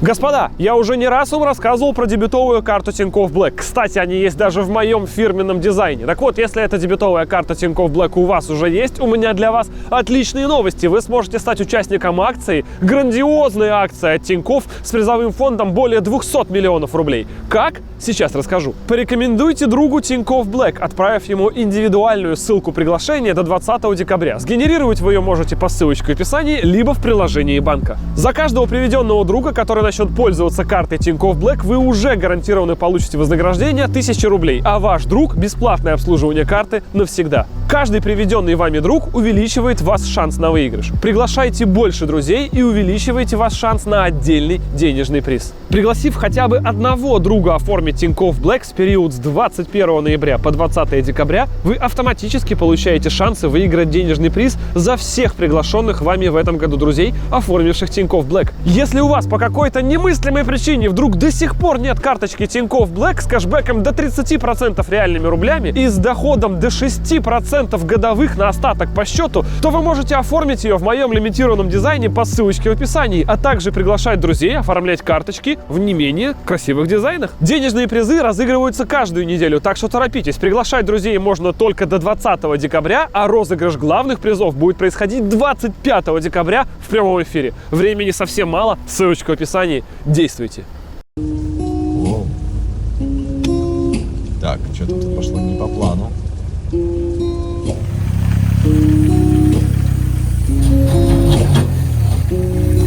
Господа, я уже не раз вам рассказывал про дебютовую карту Тинькофф Black. Кстати, они есть даже в моем фирменном дизайне. Так вот, если эта дебютовая карта Тинькофф Black у вас уже есть, у меня для вас отличные новости. Вы сможете стать участником акции, грандиозной акции от Тинькофф с призовым фондом более 200 миллионов рублей. Как? Сейчас расскажу. Порекомендуйте другу Тинькофф Black, отправив ему индивидуальную ссылку приглашения до 20 декабря. Сгенерировать вы ее можете по ссылочке в описании, либо в приложении банка. За каждого приведенного друга, который начнет пользоваться картой Тинькофф Black, вы уже гарантированно получите вознаграждение 1000 рублей, а ваш друг — бесплатное обслуживание карты навсегда. Каждый приведенный вами друг увеличивает ваш шанс на выигрыш. Приглашайте больше друзей и увеличивайте ваш шанс на отдельный денежный приз. Пригласив хотя бы одного друга оформить Тинькофф Black в период с 21 ноября по 20 декабря, вы автоматически получаете шансы выиграть денежный приз за всех приглашенных вами в этом году друзей, оформивших Тинькофф Black. Если у вас по какой-то немыслимой причине вдруг до сих пор нет карточки Тинькофф Black с кэшбэком до 30% реальными рублями и с доходом до 6% годовых на остаток по счету, то вы можете оформить ее в моем лимитированном дизайне по ссылочке в описании, а также приглашать друзей оформлять карточки в не менее красивых дизайнах. Денежные призы разыгрываются каждую неделю, так что торопитесь. Приглашать друзей можно только до 20 декабря, а розыгрыш главных призов будет происходить 25 декабря в прямом эфире. Времени совсем мало, ссылочка в описании. Действуйте. Воу. Так, что-то тут пошло не по плану.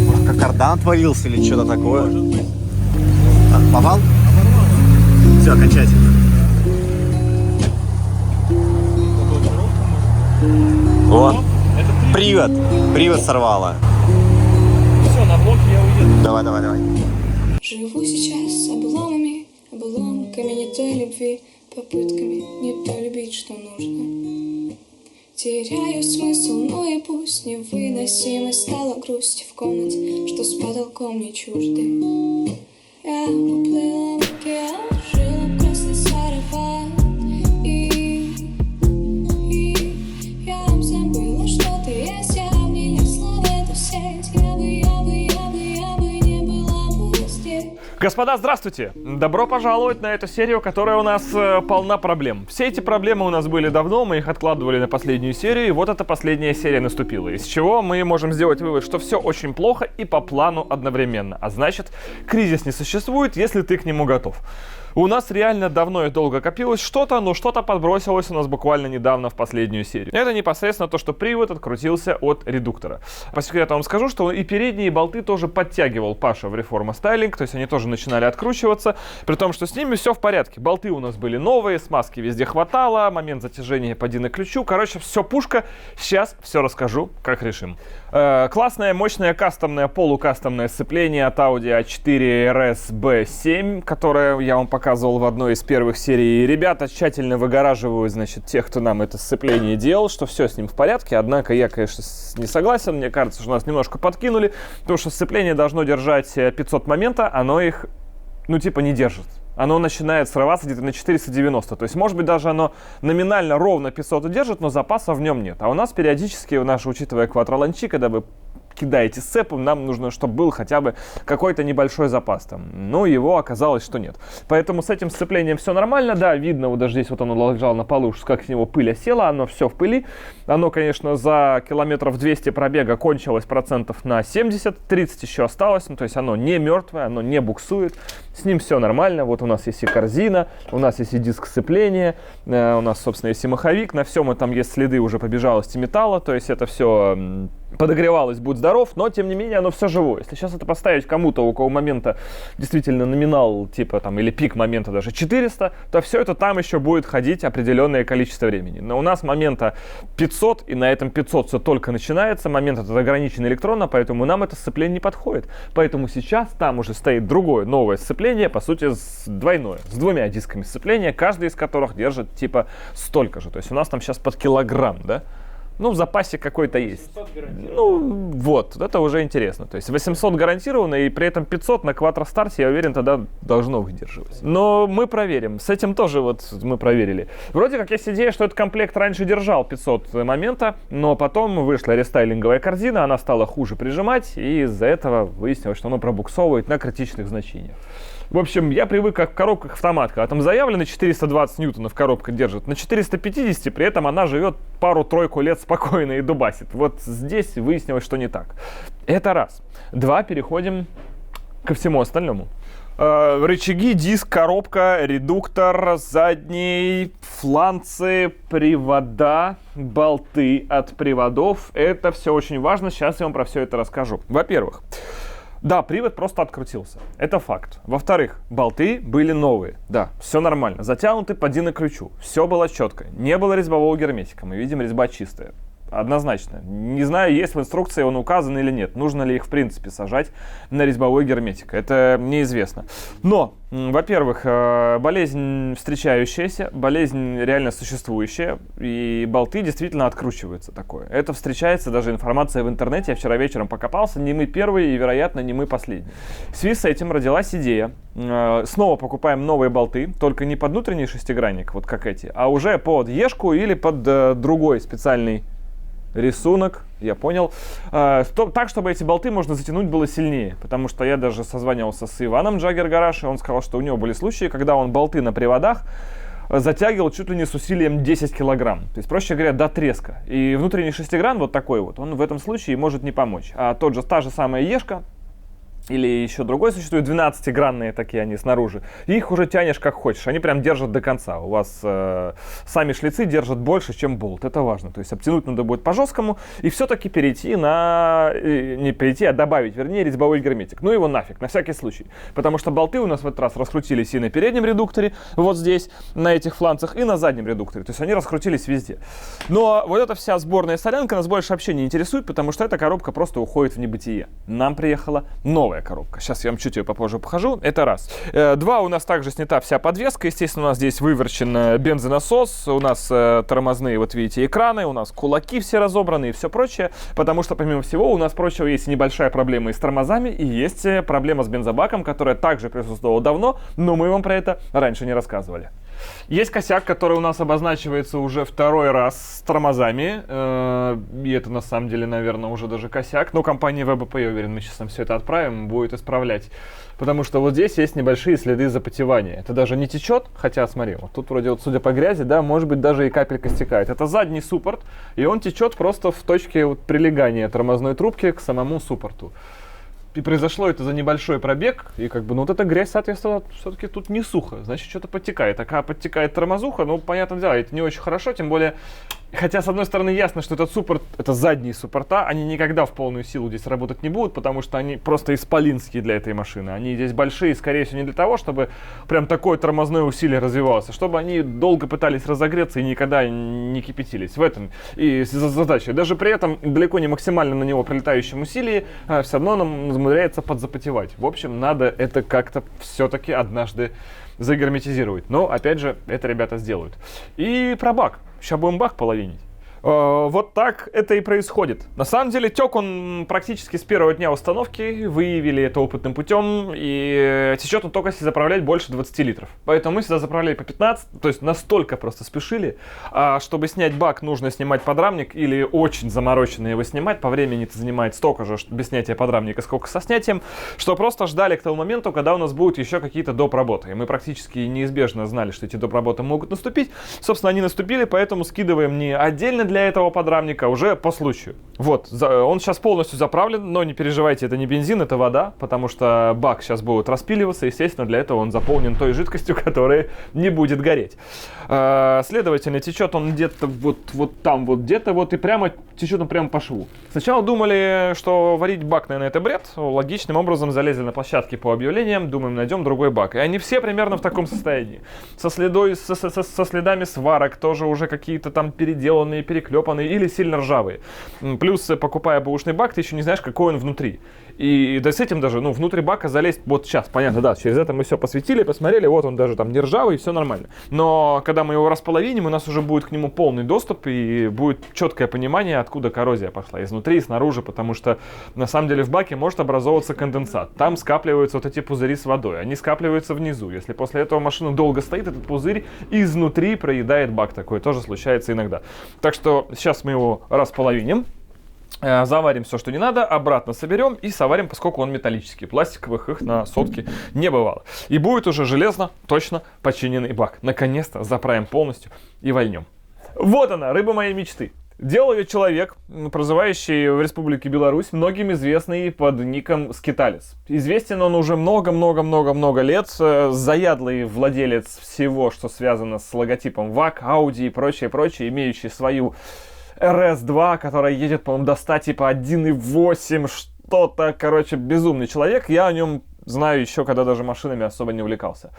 Может, как кардан отвалился или что-то такое? Так, попал? Все, окончательно. Вот. Привод. Привод сорвало. Все, на блок я уеду. Давай. Живу сейчас с обломами, обломками не той любви, попытками не то любить, что нужно. Теряю смысл, но и пусть невыносимой стала грусть в комнате, что с потолком не чужды. Я уплыла в океан, жила в красный сарафан, и я забыла, что ты есть, я внесла в эту сеть, я бы не была бы здесь. Господа, здравствуйте! Добро пожаловать на эту серию, которая у нас полна проблем. Все эти проблемы у нас были давно, мы их откладывали на последнюю серию, и вот эта последняя серия наступила. Из чего мы можем сделать вывод, что все очень плохо и по плану одновременно. А значит, кризис не существует, если ты к нему готов. У нас реально давно и долго копилось что-то, но что-то подбросилось у нас буквально недавно в последнюю серию. Это непосредственно то, что привод открутился от редуктора. По секрету вам скажу, что и передние болты тоже подтягивал Паша в Reforma Styling, то есть они тоже начинали откручиваться, при том, что с ними все в порядке. Болты у нас были новые, смазки везде хватало, момент затяжения поди на ключу. Короче, все пушка. Сейчас все расскажу, как решим. Классное, мощное, кастомное, полукастомное сцепление от Audi A4 RS B7, которое я вам показывал в одной из первых серий. Ребята тщательно выгораживают, значит, тех, кто нам это сцепление делал, что все с ним в порядке. Однако я, конечно, не согласен. Мне кажется, что нас немножко подкинули, потому что сцепление должно держать 500 момента, оно их, не держит. Оно начинает срываться где-то на 490. То есть, может быть, даже оно номинально ровно 500 держит, но запаса в нем нет. А у нас периодически, учитывая квадроланчи, когда вы кидаете сцепом, нам нужно, чтобы был хотя бы какой-то небольшой запас там. Но его оказалось, что нет. Поэтому с этим сцеплением все нормально. Да, видно, вот даже здесь вот оно лежало на полу, как с него пыль осела, оно все в пыли. Оно, конечно, за километров 200 пробега кончилось процентов на 70, 30 еще осталось. То есть оно не мертвое, оно не буксует. С ним все нормально. Вот у нас есть и корзина, у нас есть и диск сцепления, у нас, собственно, есть и маховик. На всем этом есть следы уже побежалости металла. То есть это все подогревалось, будь здоров, но, тем не менее, оно все живое. Если сейчас это поставить кому-то, у кого момента действительно номинал, или пик момента даже 400, то все это там еще будет ходить определенное количество времени. Но у нас момента 500, и на этом 500 все только начинается. Момент этот ограничен электронно, поэтому нам это сцепление не подходит. Поэтому сейчас там уже стоит другое, новое сцепление, по сути, двойное, с двумя дисками сцепления, каждый из которых держит столько же. То есть у нас там сейчас под килограмм, да? Ну, в запасе какой-то есть. Ну, вот, это уже интересно. То есть 800 гарантированно, и при этом 500 на квадростарте, я уверен, тогда должно выдерживать. Но мы проверим. С этим тоже вот мы проверили. Вроде как есть идея, что этот комплект раньше держал 500 момента, но потом вышла рестайлинговая корзина, она стала хуже прижимать, и из-за этого выяснилось, что оно пробуксовывает на критичных значениях. В общем, я привык как в коробках автомат, когда там заявлено 420 ньютонов коробка держит, на 450, при этом она живет пару-тройку лет спокойно и дубасит. Вот здесь выяснилось, что не так. Это раз. Два, переходим ко всему остальному. Рычаги, диск, коробка, редуктор, задний, фланцы, привода, болты от приводов. Это все очень важно, сейчас я вам про все это расскажу. Во-первых, да, привод просто открутился. Это факт. Во-вторых, болты были новые. Да, все нормально. Затянуты по ключу. Все было четко. Не было резьбового герметика. Мы видим, резьба чистая. Однозначно. Не знаю, есть в инструкции он указан или нет. Нужно ли их в принципе сажать на резьбовой герметик. Это неизвестно. Но, во-первых, болезнь встречающаяся, болезнь реально существующая. И болты действительно откручиваются такое. Это встречается, даже информация в интернете. Я вчера вечером покопался. Не мы первые и, вероятно, не мы последние. В связи с этим родилась идея. Снова покупаем новые болты. Только не под внутренний шестигранник, вот как эти, а уже под ешку или под другой специальный рисунок, я понял. Так, чтобы эти болты можно затянуть было сильнее. Потому что я даже созванивался с Иваном Джаггер Гараж, и он сказал, что у него были случаи, когда он болты на приводах затягивал чуть ли не с усилием 10 килограмм. То есть, проще говоря, до треска. И внутренний шестигран вот такой вот, он в этом случае может не помочь. А та же самая ешка, или еще другой существует, 12-гранные такие они снаружи. И их уже тянешь как хочешь. Они прям держат до конца. У вас сами шлицы держат больше, чем болт. Это важно. То есть обтянуть надо будет по-жесткому. И все-таки перейти на... Не перейти, а добавить, вернее, резьбовой герметик. Ну его нафиг, на всякий случай. Потому что болты у нас в этот раз раскрутились и на переднем редукторе, вот здесь, на этих фланцах, и на заднем редукторе. То есть они раскрутились везде. Но вот эта вся сборная солянка нас больше вообще не интересует, потому что эта коробка просто уходит в небытие. Нам приехала новая коробка. Сейчас я вам чуть ее попозже покажу. Это раз. Два, у нас также снята вся подвеска. Естественно, у нас здесь выворчен бензонасос, у нас тормозные, вот видите, экраны, у нас кулаки все разобраны и все прочее. Потому что, помимо всего, у нас прочего есть небольшая проблема и с тормозами, и есть проблема с бензобаком, которая также присутствовала давно, но мы вам про это раньше не рассказывали. Есть косяк, который у нас обозначивается уже второй раз с тормозами. И это на самом деле, наверное, уже даже косяк. Но компания ВБП, я уверен, мы сейчас там все это отправим, будет исправлять. Потому что вот здесь есть небольшие следы запотевания. Это даже не течет, хотя, смотри, вот тут вроде вот, судя по грязи, да, может быть, даже и капелька стекает. Это задний суппорт, и он течет просто в точке вот прилегания тормозной трубки к самому суппорту. И произошло это за небольшой пробег, и как бы, ну вот эта грязь, соответственно, все-таки тут не сухо, значит, что-то подтекает. А когда подтекает тормозуха, ну, понятное дело, это не очень хорошо, тем более, хотя, с одной стороны, ясно, что этот суппорт, это задние суппорта, они никогда в полную силу здесь работать не будут, потому что они просто исполинские для этой машины. Они здесь большие, скорее всего, не для того, чтобы прям такое тормозное усилие развивалось, а чтобы они долго пытались разогреться и никогда не кипятились. В этом и задача. Даже при этом далеко не максимально на него прилетающем усилии, все равно нам умудряется подзапотевать. В общем, надо это как-то все-таки однажды загерметизировать. Но, опять же, это ребята сделают. И про бак. Сейчас будем бак половинить. Вот так это и происходит. На самом деле тек он практически с первого дня установки. Выявили это опытным путем. И течет он только если заправлять больше 20 литров. Поэтому мы сюда заправляли по 15. То есть настолько просто спешили. А чтобы снять бак, нужно снимать подрамник. Или очень замороченно его снимать. По времени это занимает столько же без снятия подрамника, сколько со снятием. Что просто ждали к тому моменту, когда у нас будут еще какие-то доп. Работы. И мы практически неизбежно знали, что эти доп. Работы могут наступить. Собственно, они наступили, поэтому скидываем не отдельно для этого подрамника, уже по случаю. Вот, он сейчас полностью заправлен, но не переживайте, это не бензин, это вода, потому что бак сейчас будет распиливаться, естественно, для этого он заполнен той жидкостью, которая не будет гореть. Следовательно, течет он где-то вот там, вот где-то вот, и прямо течет он прямо по шву. Сначала думали, что варить бак, наверное, это бред. Логичным образом залезли на площадки по объявлениям, думаем, найдем другой бак. И они все примерно в таком состоянии. Со следами сварок, тоже уже какие-то там переделанные, переклепанные или сильно ржавые. Плюс, покупая бэушный бак, ты еще не знаешь, какой он внутри. И да, с этим даже, ну, внутрь бака залезть, вот сейчас, понятно, да, через это мы все посветили, посмотрели, вот он даже там не ржавый, все нормально. Но когда мы его располовиним, у нас уже будет к нему полный доступ и будет четкое понимание, откуда коррозия пошла, изнутри и снаружи, потому что на самом деле в баке может образовываться конденсат. Там скапливаются вот эти пузыри с водой, они скапливаются внизу. Если после этого машина долго стоит, этот пузырь изнутри проедает бак. Такое тоже случается иногда. Так что сейчас мы его располовиним. Заварим все, что не надо, обратно соберем и соварим, поскольку он металлический. Пластиковых их на сотке не бывало. И будет уже железно, точно починенный бак. Наконец-то заправим полностью и вольнем. Вот она, рыба моей мечты. Делал ее человек, проживающий в Республике Беларусь, многим известный под ником Скиталец. Известен он уже много-много-много-много лет, заядлый владелец всего, что связано с логотипом ВАК, Audi и прочее, имеющий свою RS2, которая едет, по-моему, до 100, типа 1.8, что-то, короче, безумный человек. Я о нем знаю еще, когда даже машинами особо не увлекался.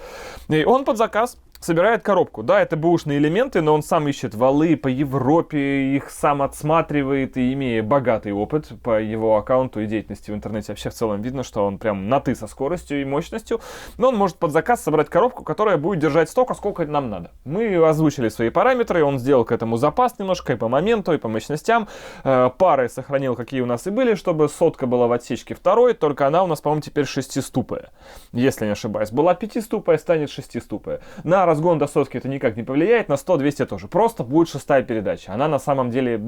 И он под заказ собирает коробку. Да, это бэушные элементы, но он сам ищет валы по Европе, их сам отсматривает, и имея богатый опыт по его аккаунту и деятельности в интернете, вообще в целом видно, что он прям на «ты» со скоростью и мощностью, но он может под заказ собрать коробку, которая будет держать столько, сколько нам надо. Мы озвучили свои параметры, он сделал к этому запас немножко и по моменту, и по мощностям. Пары сохранил, какие у нас и были, чтобы сотка была в отсечке второй, только она у нас, по-моему, теперь 6-ступая, если не ошибаюсь. Была 5-ступая, станет 6-ступая. На разгон до сотки это никак не повлияет, на 100-200 тоже. Просто будет 6-я передача. Она на самом деле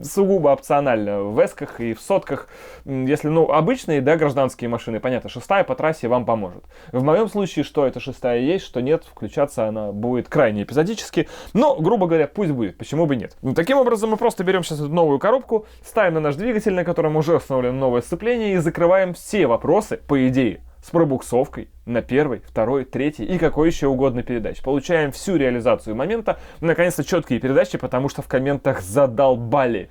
сугубо опциональна в эсках и в сотках. Если, ну, обычные, да, гражданские машины, понятно, 6-я по трассе вам поможет. В моем случае, что это 6-я есть, что нет, включаться она будет крайне эпизодически. Но, грубо говоря, пусть будет, почему бы нет. Ну, таким образом, мы просто берем сейчас эту новую коробку, ставим на наш двигатель, на котором уже установлено новое сцепление, и закрываем все вопросы, по идее, с пробуксовкой на первой, второй, третьей и какой еще угодно передач. Получаем всю реализацию момента, наконец-то четкие передачи, потому что в комментах задолбали.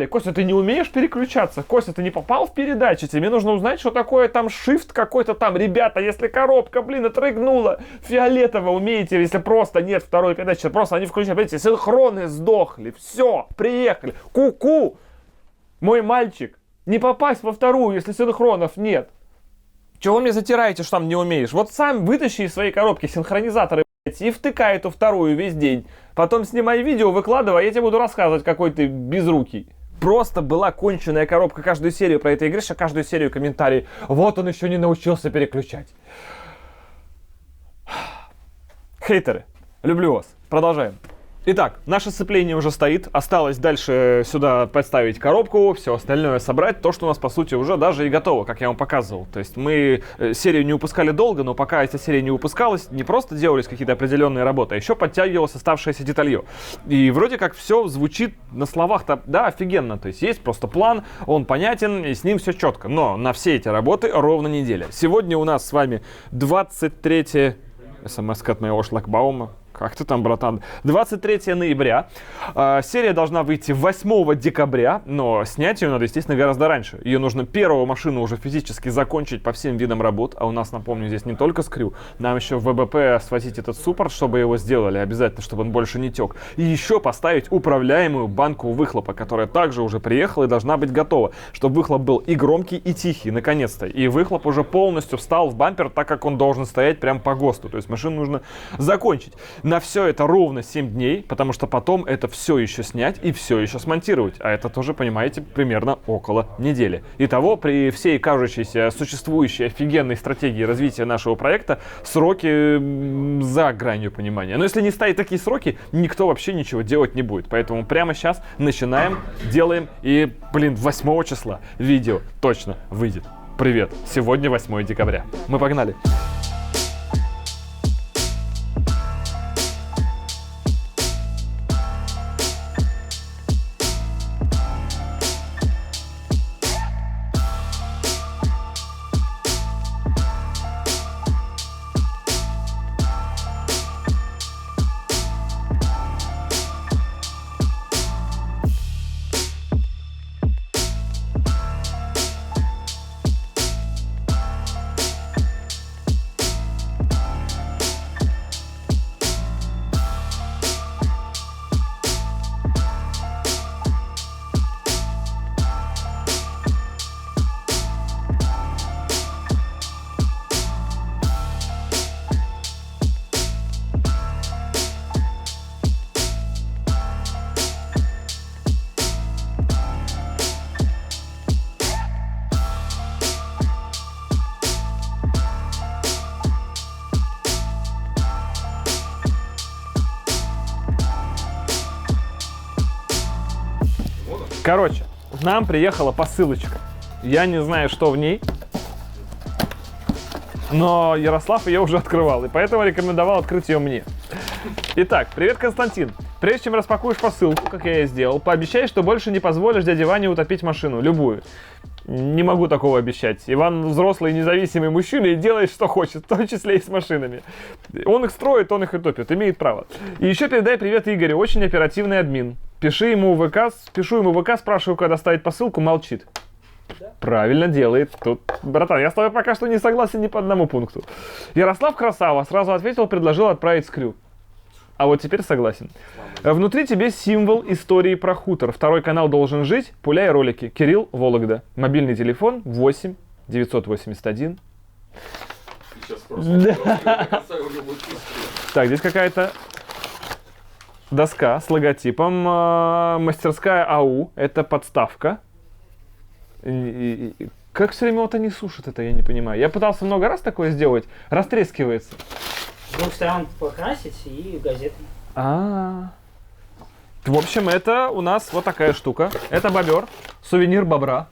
Костя, ты не умеешь переключаться? Костя, ты не попал в передачи? Тебе нужно узнать, что такое там shift какой-то там. Ребята, если коробка, отрыгнула фиолетово, умеете, если просто нет второй передачи, просто они включают, видите, синхроны сдохли, все, приехали. Ку-ку, мой мальчик, не попасть во вторую, если синхронов нет. Чего вы мне затираете, что там не умеешь? Вот сам вытащи из своей коробки синхронизаторы, блядь, и втыкай эту вторую весь день. Потом снимай видео, выкладывай, а я тебе буду рассказывать, какой ты безрукий. Просто была конченая коробка, каждую серию про это игры, каждую серию комментарий. Вот он еще не научился переключать. Хейтеры, люблю вас. Продолжаем. Итак, наше сцепление уже стоит, осталось дальше сюда подставить коробку, все остальное собрать, то, что у нас, по сути, уже даже и готово, как я вам показывал. То есть мы серию не выпускали долго, но пока эта серия не выпускалась, не просто делались какие-то определенные работы, а еще подтягивалось оставшееся деталье. И вроде как все звучит на словах-то, да, офигенно, то есть есть просто план, он понятен, и с ним все четко. Но на все эти работы ровно неделя. Сегодня у нас с вами 23 смс от моего шлагбаума. Как ты там, братан? 23 ноября. Серия должна выйти 8 декабря, но снять ее надо, естественно, гораздо раньше. Ее нужно первую машину уже физически закончить по всем видам работ. А у нас, напомню, здесь не только скрю. Нам еще в ВБП свозить этот суппорт, чтобы его сделали. Обязательно, чтобы он больше не тек. И еще поставить управляемую банку выхлопа, которая также уже приехала и должна быть готова. Чтобы выхлоп был и громкий, и тихий, наконец-то. И выхлоп уже полностью встал в бампер, так как он должен стоять прям по ГОСТу. То есть машину нужно закончить. На все это ровно 7 дней, потому что потом это все еще снять и все еще смонтировать. А это тоже, понимаете, примерно около недели. Итого, при всей кажущейся существующей офигенной стратегии развития нашего проекта, сроки за гранью понимания. Но если не ставить такие сроки, никто вообще ничего делать не будет. Поэтому прямо сейчас начинаем, делаем и, 8 числа видео точно выйдет. Привет, сегодня 8 декабря. Мы погнали. Короче, нам приехала посылочка. Я не знаю, что в ней. Но Ярослав ее уже открывал, и поэтому рекомендовал открыть ее мне. Итак, привет, Константин. Прежде чем распакуешь посылку, как я и сделал, пообещай, что больше не позволишь дяде Ване утопить машину, любую. Не могу такого обещать. Иван взрослый независимый мужчина и делает, что хочет, в том числе и с машинами. Он их строит, он их и топит, имеет право. И еще передай привет Игорю, очень оперативный админ. Пишу ему в ВК, спрашиваю, когда ставить посылку, молчит. Правильно делает. Тут, братан, я с тобой пока что не согласен ни по одному пункту. Ярослав красава, сразу ответил, предложил отправить скрю. А вот теперь согласен. Внутри тебе символ истории про хутор. Второй канал должен жить. Пуляй ролики. Кирилл, Вологда. Мобильный телефон 8 981. Так, здесь какая-то доска с логотипом. Мастерская АУ. Это подставка. Как все время вот они сушат это, я не понимаю. Я пытался много раз такое сделать. Растрескивается. С двух сторон покрасить и газеты. В общем, это у нас вот такая штука. Это бобер. Сувенир бобра.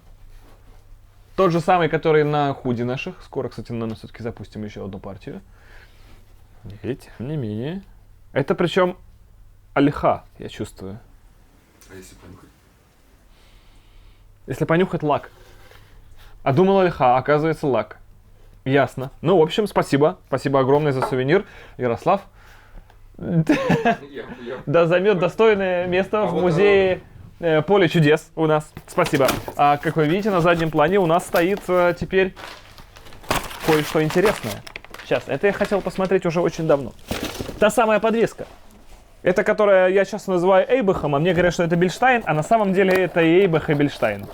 Тот же самый, который на худи наших. Скоро, кстати, мы все-таки запустим еще одну партию. И тем не менее. Это причем ольха, я чувствую. А если понюхать? Если понюхать, лак. А думал ольха, оказывается лак. Ясно. Ну, в общем, спасибо. Спасибо огромное за сувенир. Ярослав. Да, займет достойное место в музее Поле чудес у нас. Спасибо. А как вы видите, на заднем плане у нас стоит теперь кое-что интересное. Сейчас, это я хотел посмотреть уже очень давно. Та самая подвеска. Это, которая я сейчас называю Эйбахом, а мне говорят, что это Бильштайн, а на самом деле это и Эйбах, и Бильштайн.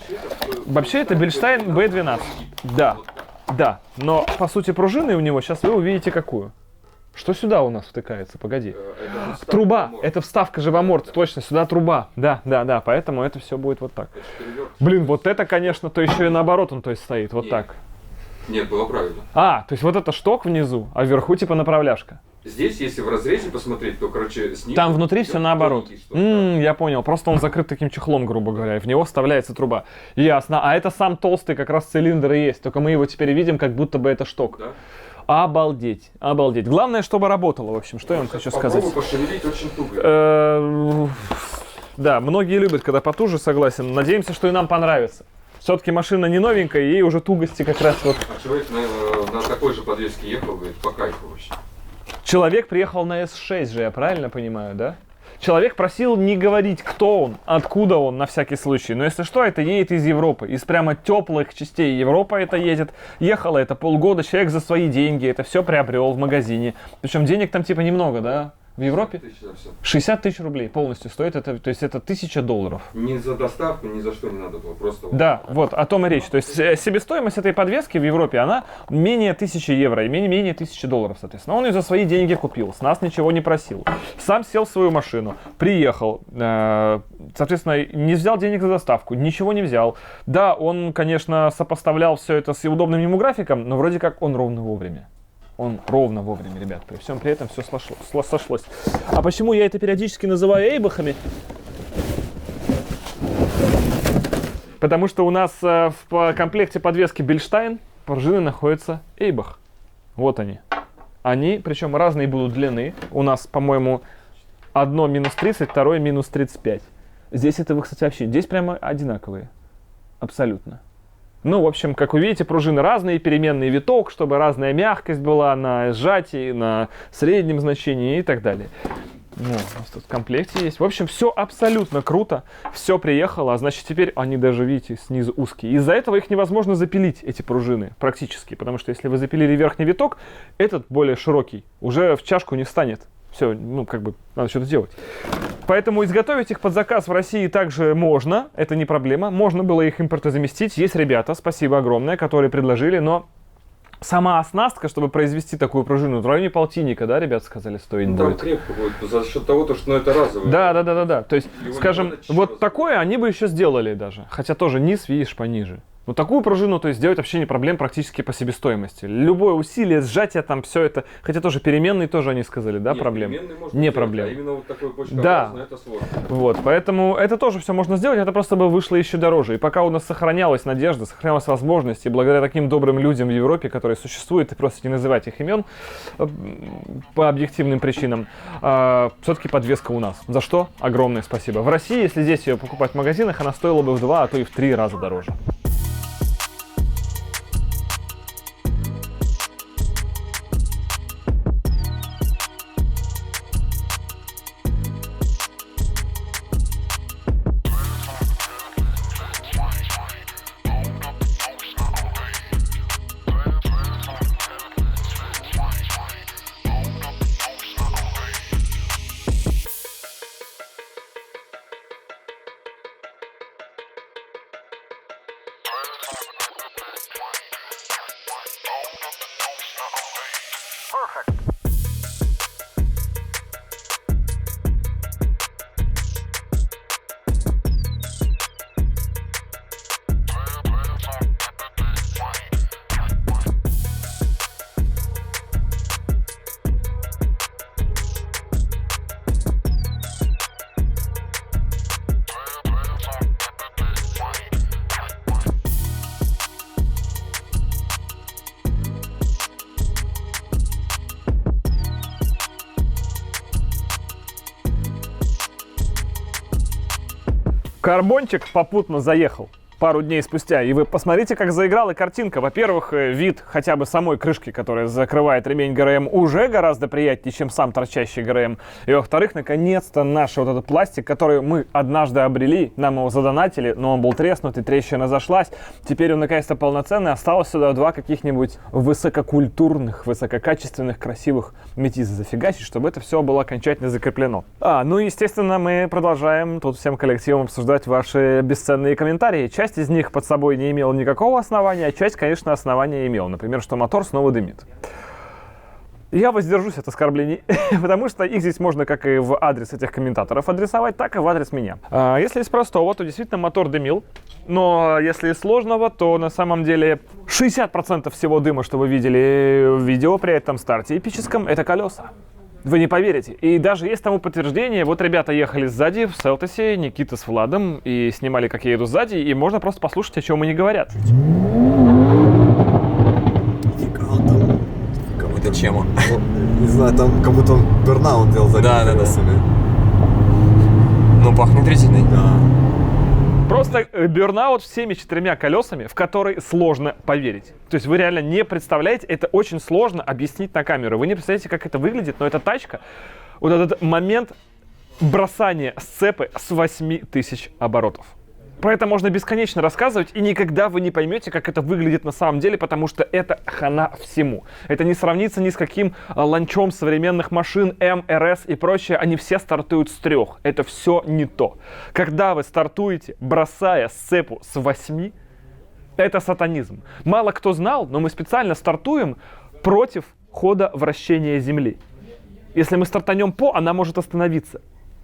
Вообще это Бильштайн B12. Да. Да, но по сути пружины у него сейчас вы увидите какую. Что сюда у нас втыкается? Погоди. Труба. Это вставка живоморт. Точно, сюда труба. Да, поэтому это все будет вот так. Блин, вот это, конечно, то еще и наоборот он то есть стоит. Вот так. Нет, было правильно. То есть вот это шток внизу, а вверху типа направляшка. Здесь, если в разрезе посмотреть, то, короче, снизу... Там внутри все наоборот. Я понял. Просто он закрыт таким чехлом, грубо говоря, и в него вставляется труба. Ясно. А это сам толстый как раз цилиндр и есть. Только мы его теперь видим, как будто бы это шток. Да? Обалдеть. Обалдеть. Главное, чтобы работало, в общем. Что я вам хочу сказать? Попробуй пошевелить очень туго. Да, многие любят, когда потуже, согласен. Надеемся, что и нам понравится. Все-таки машина не новенькая, ей уже тугости как раз вот. А человек на такой же подвеске ехал, говорит, по кайфу вообще. Человек приехал на S6 же, я правильно понимаю, да? Человек просил не говорить, кто он, откуда он, на всякий случай. Но если что, это едет из Европы. Из прямо теплых частей Европы это едет. Ехало это полгода, человек за свои деньги это все приобрел в магазине. Причем денег там типа немного, да? В Европе? 60 тысяч рублей полностью стоит, это, то есть это $1000. Ни за доставку, ни за что не надо было, просто... Да, вот о том и речь. То есть себестоимость этой подвески в Европе, она менее 1000 евро и менее $1000, соответственно. Он ее за свои деньги купил, с нас ничего не просил. Сам сел в свою машину, приехал, соответственно, не взял денег за доставку, ничего не взял. Да, он, конечно, сопоставлял все это с удобным ему графиком, но вроде как он ровно вовремя. Он ровно вовремя, ребят, при всем при этом все сошлось. А почему я это периодически называю эйбахами? Потому что у нас в комплекте подвески Бильштайн пружины находятся эйбах. Вот они. Они, причем разные будут длины. У нас, по-моему, одно минус 30, второе минус 35. Здесь это, кстати, вообще, здесь прямо одинаковые. Абсолютно. Ну, в общем, как вы видите, пружины разные, переменный виток, чтобы разная мягкость была на сжатии, на среднем значении и так далее. Ну, у нас тут в комплекте есть. В общем, все абсолютно круто, все приехало, а значит теперь они даже, видите, снизу узкие. Из-за этого их невозможно запилить, эти пружины, практически, потому что если вы запилили верхний виток, этот более широкий уже в чашку не встанет. Все, ну, как бы, надо что-то делать. Поэтому изготовить их под заказ в России также можно, это не проблема. Можно было их импортозаместить. Есть ребята, спасибо огромное, которые предложили, но сама оснастка, чтобы произвести такую пружину, в районе полтинника, да, ребята сказали, стоить будет? Там крепко будет, за счет того, что это разовое. Да. То есть, скажем, вот такое они бы еще сделали даже. Хотя тоже низ, видишь, пониже. Ну, такую пружину, то есть, сделать вообще не проблем практически по себестоимости. Любое усилие, сжатие, там, все это, хотя тоже переменные тоже они сказали, да, Нет, проблем? переменные можно Не сделать, проблем. А именно вот такой Да. бочкообразный, это сложно. Вот, поэтому это тоже все можно сделать, это просто бы вышло еще дороже. И пока у нас сохранялась надежда, сохранялась возможность, и благодаря таким добрым людям в Европе, которые существуют, и просто не называть их имен по объективным причинам, все-таки подвеска у нас. За что? Огромное спасибо. В России, если здесь ее покупать в магазинах, она стоила бы в 2, а то и в 3 раза дороже. Карбончик попутно заехал пару дней спустя, и вы посмотрите, как заиграла картинка. Во-первых, вид хотя бы самой крышки, которая закрывает ремень ГРМ, уже гораздо приятнее, чем сам торчащий ГРМ. И во-вторых, наконец-то наш вот этот пластик, который мы однажды обрели, нам его задонатили, но он был треснут, и трещина зашлась. Теперь он наконец-то полноценный. Осталось сюда 2 каких-нибудь высококультурных, высококачественных, красивых метиза зафигачить, чтобы это все было окончательно закреплено. Ну и, естественно, мы продолжаем тут всем коллективом обсуждать ваши бесценные комментарии. Часть из них под собой не имела никакого основания, а часть, конечно, основания имела. Например, что мотор снова дымит. Я воздержусь от оскорблений, потому что их здесь можно как и в адрес этих комментаторов адресовать, так и в адрес меня. Если из простого, то действительно мотор дымил. Но если из сложного, то на самом деле 60% всего дыма, что вы видели в видео при этом старте эпическом, это колеса. Вы не поверите. И даже есть тому подтверждение. Вот ребята ехали сзади в Селтосе, Никита с Владом, и снимали, как я еду сзади, и можно просто послушать, о чем они говорят. Какую-то чему. Не знаю, там как будто он бернаут делал за Да. Ну, пахнет резиной. Да. Просто бернаут всеми 4 колесами, в который сложно поверить. То есть вы реально не представляете, это очень сложно объяснить на камеру. Вы не представляете, как это выглядит, но эта тачка, вот этот момент бросания сцепы с 8000 оборотов. Про это можно бесконечно рассказывать, и никогда вы не поймете, как это выглядит на самом деле, потому что это хана всему. Это не сравнится ни с каким ланчом современных машин, М, РС и прочее. Они все стартуют с 3. Это все не то. Когда вы стартуете, бросая сцепу с 8, это сатанизм. Мало кто знал, но мы специально стартуем против хода вращения Земли. Если мы стартанем по, она может остановиться.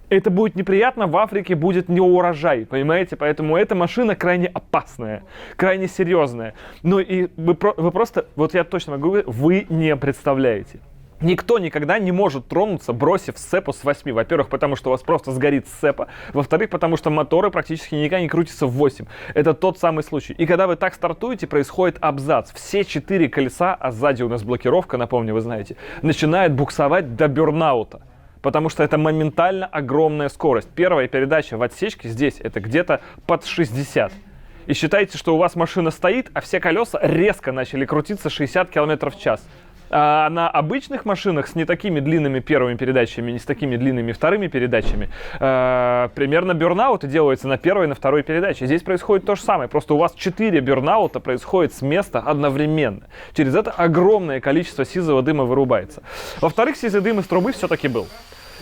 Это будет неприятно, в Африке будет не урожай, понимаете? Поэтому эта машина крайне опасная, крайне серьезная. Ну и вы просто, вот я точно могу говорить, вы не представляете. Никто никогда не может тронуться, бросив сцепу с 8. Во-первых, потому что у вас просто сгорит сцепа. Во-вторых, потому что моторы практически никогда не крутятся в 8. Это тот самый случай. И когда вы так стартуете, происходит абзац. Все 4 колеса, а сзади у нас блокировка, напомню, вы знаете, начинают буксовать до бернаута. Потому что это моментально огромная скорость. Первая передача в отсечке здесь, это где-то под 60. И считайте, что у вас машина стоит, а все колеса резко начали крутиться 60 км в час. А на обычных машинах с не такими длинными первыми передачами, не с такими длинными вторыми передачами, примерно бернауты делаются на первой и на второй передаче. Здесь происходит то же самое, просто у вас 4 бернаута происходит с места одновременно. Через это огромное количество сизого дыма вырубается. Во-вторых, сизый дым из трубы все-таки был.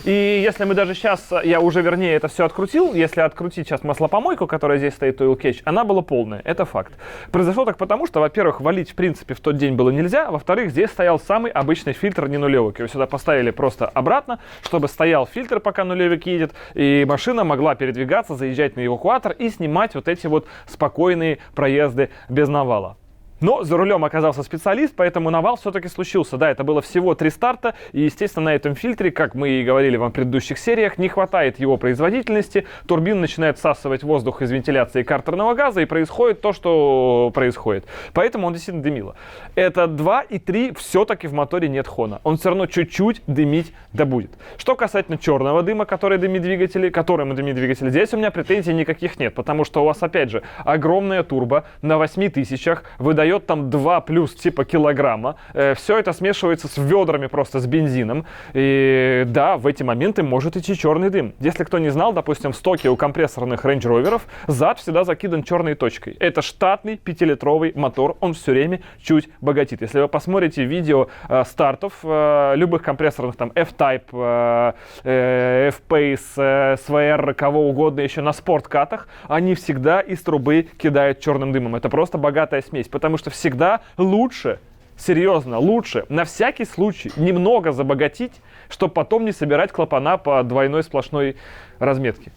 И если мы даже сейчас, я уже вернее это все открутил, если открутить сейчас маслопомойку, которая здесь стоит, Oil Catch, она была полная, это факт. Произошло так потому, что, во-первых, валить в принципе в тот день было нельзя, а во-вторых, здесь стоял самый обычный фильтр не нулевок. Его сюда поставили просто обратно, чтобы стоял фильтр, пока нулевик едет, и машина могла передвигаться, заезжать на эвакуатор и снимать вот эти вот спокойные проезды без навала. Но за рулем оказался специалист, поэтому навал все-таки случился. Да, это было всего 3 старта, и, естественно, на этом фильтре, как мы и говорили вам в предыдущих сериях, не хватает его производительности, турбина начинает всасывать воздух из вентиляции картерного газа, и происходит то, что происходит. Поэтому он действительно дымило. Это 2 и 3 все-таки в моторе нет хона. Он все равно чуть-чуть дымить да будет. Что касательно черного дыма, который дымит двигатель, здесь у меня претензий никаких нет, потому что у вас, опять же, огромная турбо на 8000 выдает там 2 плюс типа килограмма. Все это смешивается с ведрами просто с бензином. И да, в эти моменты может идти черный дым. Если кто не знал, допустим, в стоке у компрессорных Range Rover'ов зад всегда закидан черной точкой. Это штатный 5-литровый мотор, он все время чуть богатит. Если вы посмотрите видео стартов любых компрессорных, там F-Type, F-Pace, SVR, кого угодно еще на спорткатах, они всегда из трубы кидают черным дымом. Это просто богатая смесь, потому что всегда лучше, серьезно, лучше на всякий случай немного забогатить, чтобы потом не собирать клапана по двойной сплошной разметке.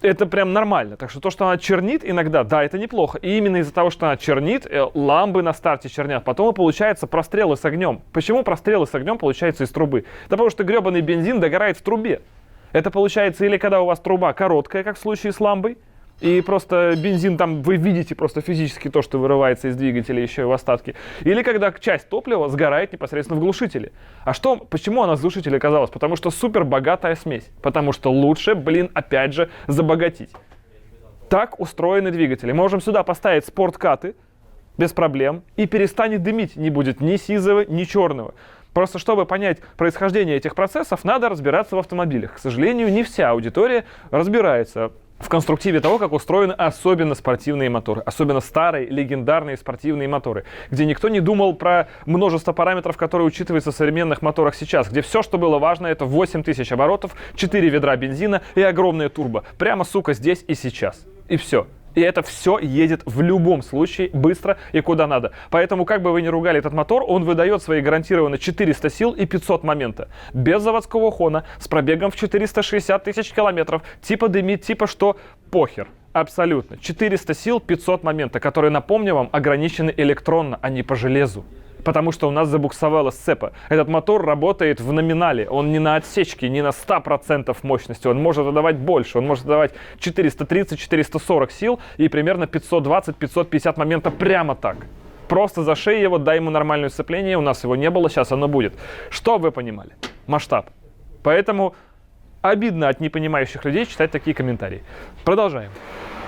Это прям нормально. Так что то, что она чернит иногда, да, это неплохо. И именно из-за того, что она чернит, ламбы на старте чернят. Потом и получается прострелы с огнем. Почему прострелы с огнем получаются из трубы? Да потому что гребаный бензин догорает в трубе. Это получается или когда у вас труба короткая, как в случае с ламбой, и просто бензин там, вы видите просто физически то, что вырывается из двигателя еще и в остатке. Или когда часть топлива сгорает непосредственно в глушителе. Почему она в глушителе оказалась? Потому что супер богатая смесь. Потому что лучше, опять же, забогатить. Так устроены двигатели. Можем сюда поставить спорткаты без проблем, и перестанет дымить. Не будет ни сизого, ни черного. Просто чтобы понять происхождение этих процессов, надо разбираться в автомобилях. К сожалению, не вся аудитория разбирается в конструктиве того, как устроены особенно спортивные моторы. Особенно старые, легендарные спортивные моторы. Где никто не думал про множество параметров, которые учитываются в современных моторах сейчас. Где все, что было важно, это 8000 оборотов, 4 ведра бензина и огромная турбо. Прямо, сука, здесь и сейчас. И все. И это все едет в любом случае быстро и куда надо. Поэтому, как бы вы ни ругали этот мотор, он выдает свои гарантированно 400 сил и 500 момента. Без заводского хона, с пробегом в 460 тысяч километров. Типа дымит, типа что, похер. Абсолютно. 400 сил, 500 момента, которые, напомню вам, ограничены электронно, а не по железу. Потому что у нас забуксовала сцепа. Этот мотор работает в номинале. Он не на отсечке, не на 100% мощности. Он может выдавать больше. Он может выдавать 430-440 сил и примерно 520-550 момента прямо так. Просто зашей его, дай ему нормальное сцепление. У нас его не было, сейчас оно будет. Что вы понимали? Масштаб. Поэтому обидно от непонимающих людей читать такие комментарии. Продолжаем.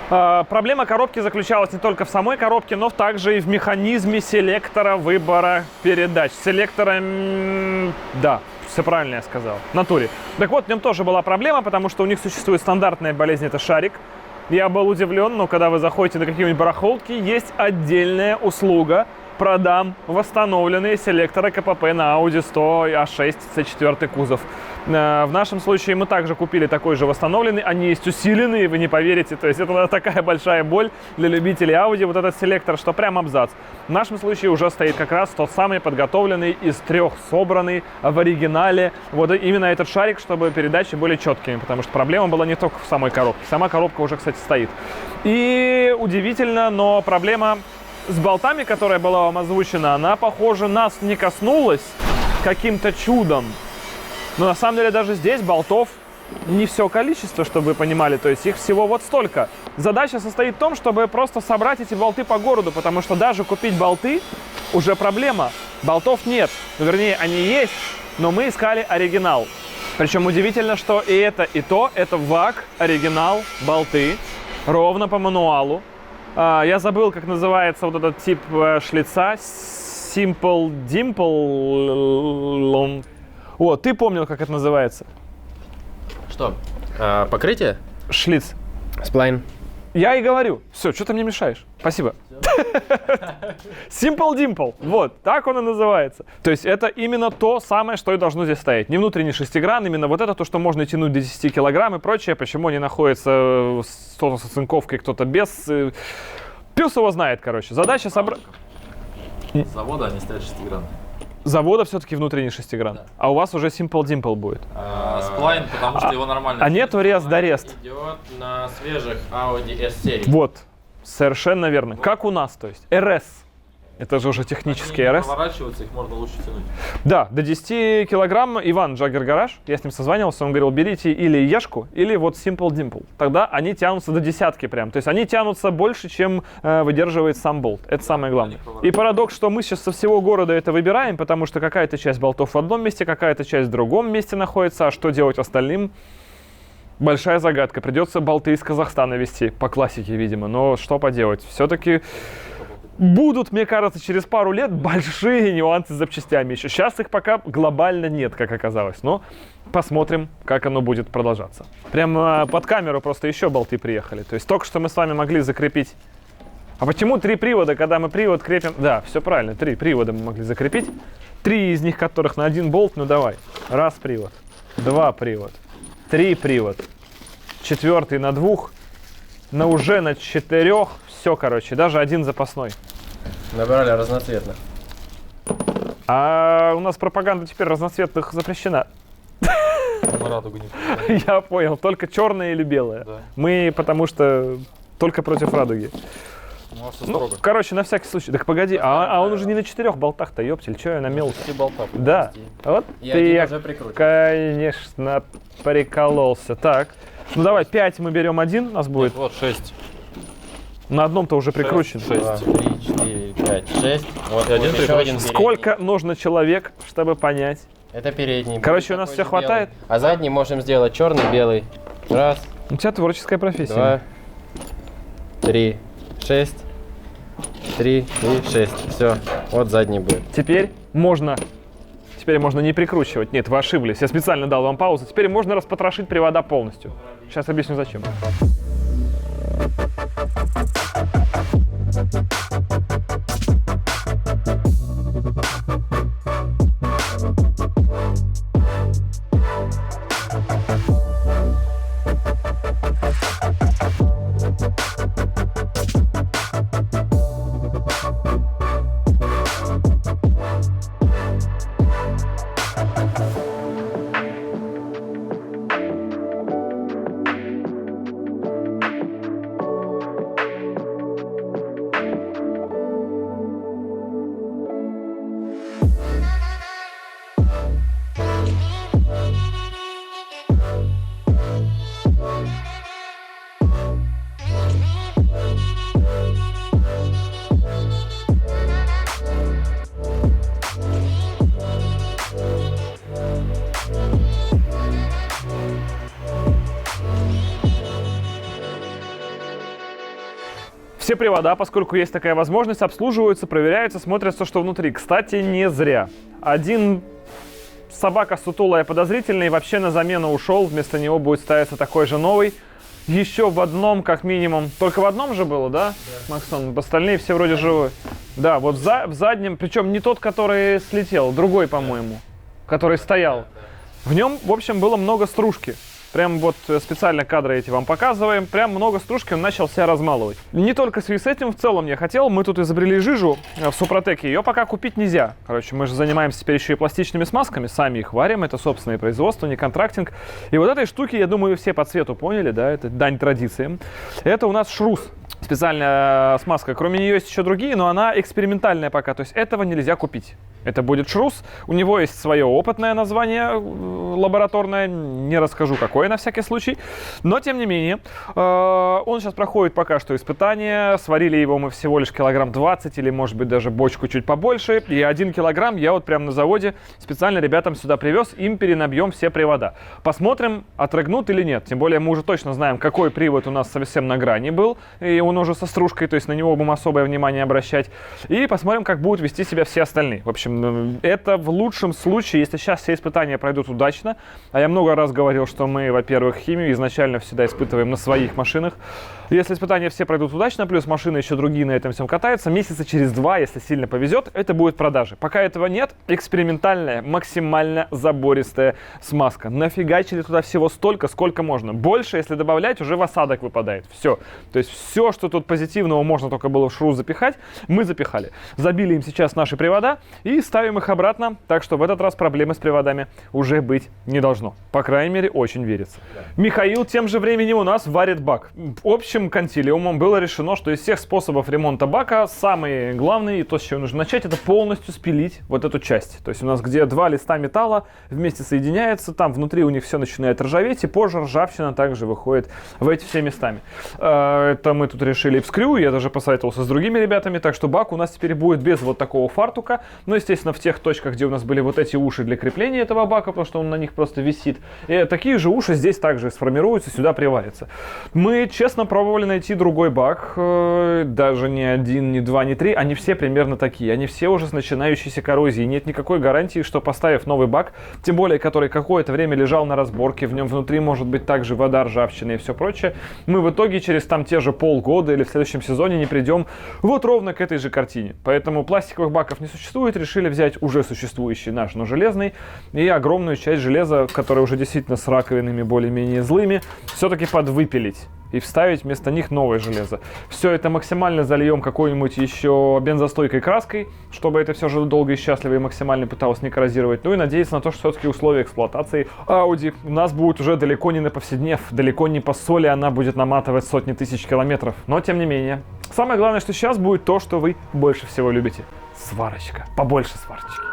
Проблема коробки заключалась не только в самой коробке, но также и в механизме селектора выбора передач. Селектора, да, все правильно я сказал, в натуре. Так вот, в нем тоже была проблема, потому что у них существует стандартная болезнь, это шарик. Я был удивлен, но когда вы заходите на какие-нибудь барахолки, есть отдельная услуга. Продам восстановленные селекторы КПП на Audi 100 A6 C4 кузов. В нашем случае мы также купили такой же восстановленный. Они есть усиленные, вы не поверите. То есть это такая большая боль для любителей Audi, вот этот селектор, что прям абзац. В нашем случае уже стоит как раз тот самый подготовленный из 3 собранный в оригинале. Вот именно этот шарик, чтобы передачи были четкими. Потому что проблема была не только в самой коробке. Сама коробка уже, кстати, стоит. И удивительно, но проблема с болтами, которая была вам озвучена, она, похоже, нас не коснулась каким-то чудом. Но на самом деле даже здесь болтов не все количество, чтобы вы понимали. То есть их всего вот столько. Задача состоит в том, чтобы просто собрать эти болты по городу, потому что даже купить болты уже проблема. Болтов нет. Ну, вернее, они есть, но мы искали оригинал. Причем удивительно, что и это, и то, это ВАК, оригинал, болты, ровно по мануалу. Я забыл, как называется вот этот тип шлица. Simple Dimple. Вот, ты помнил, как это называется? Что? Покрытие? Шлиц. Сплайн. Я и говорю. Все, что ты мне мешаешь? Спасибо. Simple Dimple. Вот, так он и называется. То есть это именно то самое, что и должно здесь стоять. Не внутренний шестигран, именно вот это то, что можно тянуть до 10 килограмм и прочее. Почему они находятся кто-то с оцинковкой, кто-то без. Пес его знает, короче. Задача собрать... С завода они стоят шестигранные. Завода все-таки внутренний шестигран. Да. А у вас уже Simple Dimple будет. Сплайн, потому что его нормально... А нету рест-до-рест. Идет на свежих Audi S-серии. Вот. Совершенно верно. Как у нас, то есть. RS. Это же уже технический Они не RS. проворачиваются, их можно лучше тянуть. Да, до 10 килограмм Иван Джаггер Гараж. Я с ним созванивался, он говорил, берите или Ешку, или вот Simple Dimple. Тогда они тянутся до десятки прям. То есть они тянутся больше, чем выдерживает сам болт. Это самое главное. И парадокс, что мы сейчас со всего города это выбираем, потому что какая-то часть болтов в одном месте, какая-то часть в другом месте находится, а что делать остальным? Большая загадка. Придется болты из Казахстана везти, по классике, видимо. Но что поделать? Все-таки будут, мне кажется, через пару лет большие нюансы с запчастями еще. Сейчас их пока глобально нет, как оказалось. Но посмотрим, как оно будет продолжаться. Прямо под камеру просто еще болты приехали. То есть только что мы с вами могли закрепить. А почему 3 привода, когда мы привод крепим? Да, все правильно, 3 привода мы могли закрепить. 3 из них, которых на один болт. Ну давай. Раз привод, 2 привод. 3 привод, 4 на 2, на уже на 4, все, короче, даже 1 запасной. Набрали разноцветных. А у нас пропаганда теперь разноцветных запрещена. Мы радугу не Я понял, только черное или белое. Да. Мы, потому что только против радуги. У нас все Ну, строго. короче, на всякий случай. Так погоди, а он уже не на 4 болтах-то, ёптель, что я намел? 10 болтов. Да, вот И ты, один уже прикручен. конечно, прикололся. Так, ну давай, 5 мы берем 1, у нас будет. Вот 6. На одном-то уже прикручен. 6. 2, 3, 4, 5, 6. Вот И один еще прикручен. один передний. Сколько нужно человек, чтобы понять? Это передний. Короче, будет у нас такой всё же белый. хватает? А задний можем сделать черный, белый. Раз, У тебя творческая профессия. 2, 3, 6. 3 и 6. Все, вот задний будет. Теперь можно не прикручивать. Нет, вы ошиблись. Я специально дал вам паузу. Теперь можно распотрошить привода полностью. Сейчас объясню зачем. Все привода, поскольку есть такая возможность, обслуживаются, проверяются, смотрятся, что внутри. Кстати, не зря. Один собака сутулая, подозрительный, вообще на замену ушел. Вместо него будет ставиться такой же новый. Еще в одном, как минимум. Только в одном же было, да, Максон? Остальные все вроде живые. Да, вот в заднем, причем не тот, который слетел, другой, по-моему, который стоял. В нем, в общем, было много стружки. Прям вот специально кадры эти вам показываем. Прям много стружки, он начал себя размалывать. Не только в связи с этим, в целом я хотел. Мы тут изобрели жижу в Супротеке. Ее пока купить нельзя. Короче, мы же занимаемся теперь еще и пластичными смазками. Сами их варим. Это собственное производство, не контрактинг. И вот этой штуки, я думаю, все по цвету поняли, да? Это дань традициям. Это у нас шрус. Специальная смазка. Кроме нее есть еще другие, но она экспериментальная пока. То есть этого нельзя купить. Это будет шрус. У него есть свое опытное название лабораторное. Не расскажу, какое на всякий случай. Но, тем не менее, он сейчас проходит пока что испытания. Сварили его мы всего лишь килограмм 20 или, может быть, даже бочку чуть побольше. И 1 килограмм я вот прямо на заводе специально ребятам сюда привез. Им перенабьем все привода. Посмотрим, отрыгнут или нет. Тем более мы уже точно знаем, какой привод у нас совсем на грани был. И он уже со стружкой, то есть на него будем особое внимание обращать. И посмотрим, как будут вести себя все остальные. В общем, это в лучшем случае, если сейчас все испытания пройдут удачно. А я много раз говорил, что мы, во-первых, химию изначально всегда испытываем на своих машинах. Если испытания все пройдут удачно, плюс машины еще другие на этом всем катаются, месяца через 2, если сильно повезет, это будет продажи. Пока этого нет, экспериментальная, максимально забористая смазка. Нафигачили туда всего столько, сколько можно. Больше, если добавлять, уже в осадок выпадает. Все. То есть все, что тут позитивного можно только было в шру запихать, мы запихали. Забили им сейчас наши привода и ставим их обратно, так что в этот раз проблемы с приводами уже быть не должно. По крайней мере, очень верится. Михаил тем же временем у нас варит бак. Общим консилиумом было решено, что из всех способов ремонта бака самый главный и то, с чего нужно начать, это полностью спилить вот эту часть. То есть у нас где 2 листа металла вместе соединяются, там внутри у них все начинает ржаветь, и позже ржавчина также выходит в эти все местами. Это мы тут решили вскрю, я даже посоветовался с другими ребятами, так что бак у нас теперь будет без вот такого фартука. Но, естественно, в тех точках, где у нас были вот эти уши для крепления этого бака, потому что он на них просто висит, и такие же уши здесь также сформируются, сюда приварятся. Мы честно пробовали найти другой бак, даже не 1, не 2, не 3, они все примерно такие, они все уже с начинающейся коррозией, нет никакой гарантии, что поставив новый бак, тем более который какое-то время лежал на разборке, в нем внутри может быть также вода, ржавчина и все прочее, мы в итоге через там те же полгода или в следующем сезоне не придем вот ровно к этой же картине. Поэтому пластиковых баков не существует, решили взять уже существующий наш, но железный, и огромную часть железа, которая уже действительно с раковинами более-менее злыми, все-таки подвыпилить и вставить вместо них новое железо. Все это максимально зальем какой-нибудь еще бензостойкой краской, чтобы это все же долго и счастливо и максимально пыталось не коррозировать. Ну и надеяться на то, что все-таки условия эксплуатации Audi у нас будут уже далеко не на повседнев, далеко не по соли она будет наматывать сотни тысяч километров. Но тем не менее. Самое главное, что сейчас будет то, что вы больше всего любите. Сварочка. Побольше сварочки.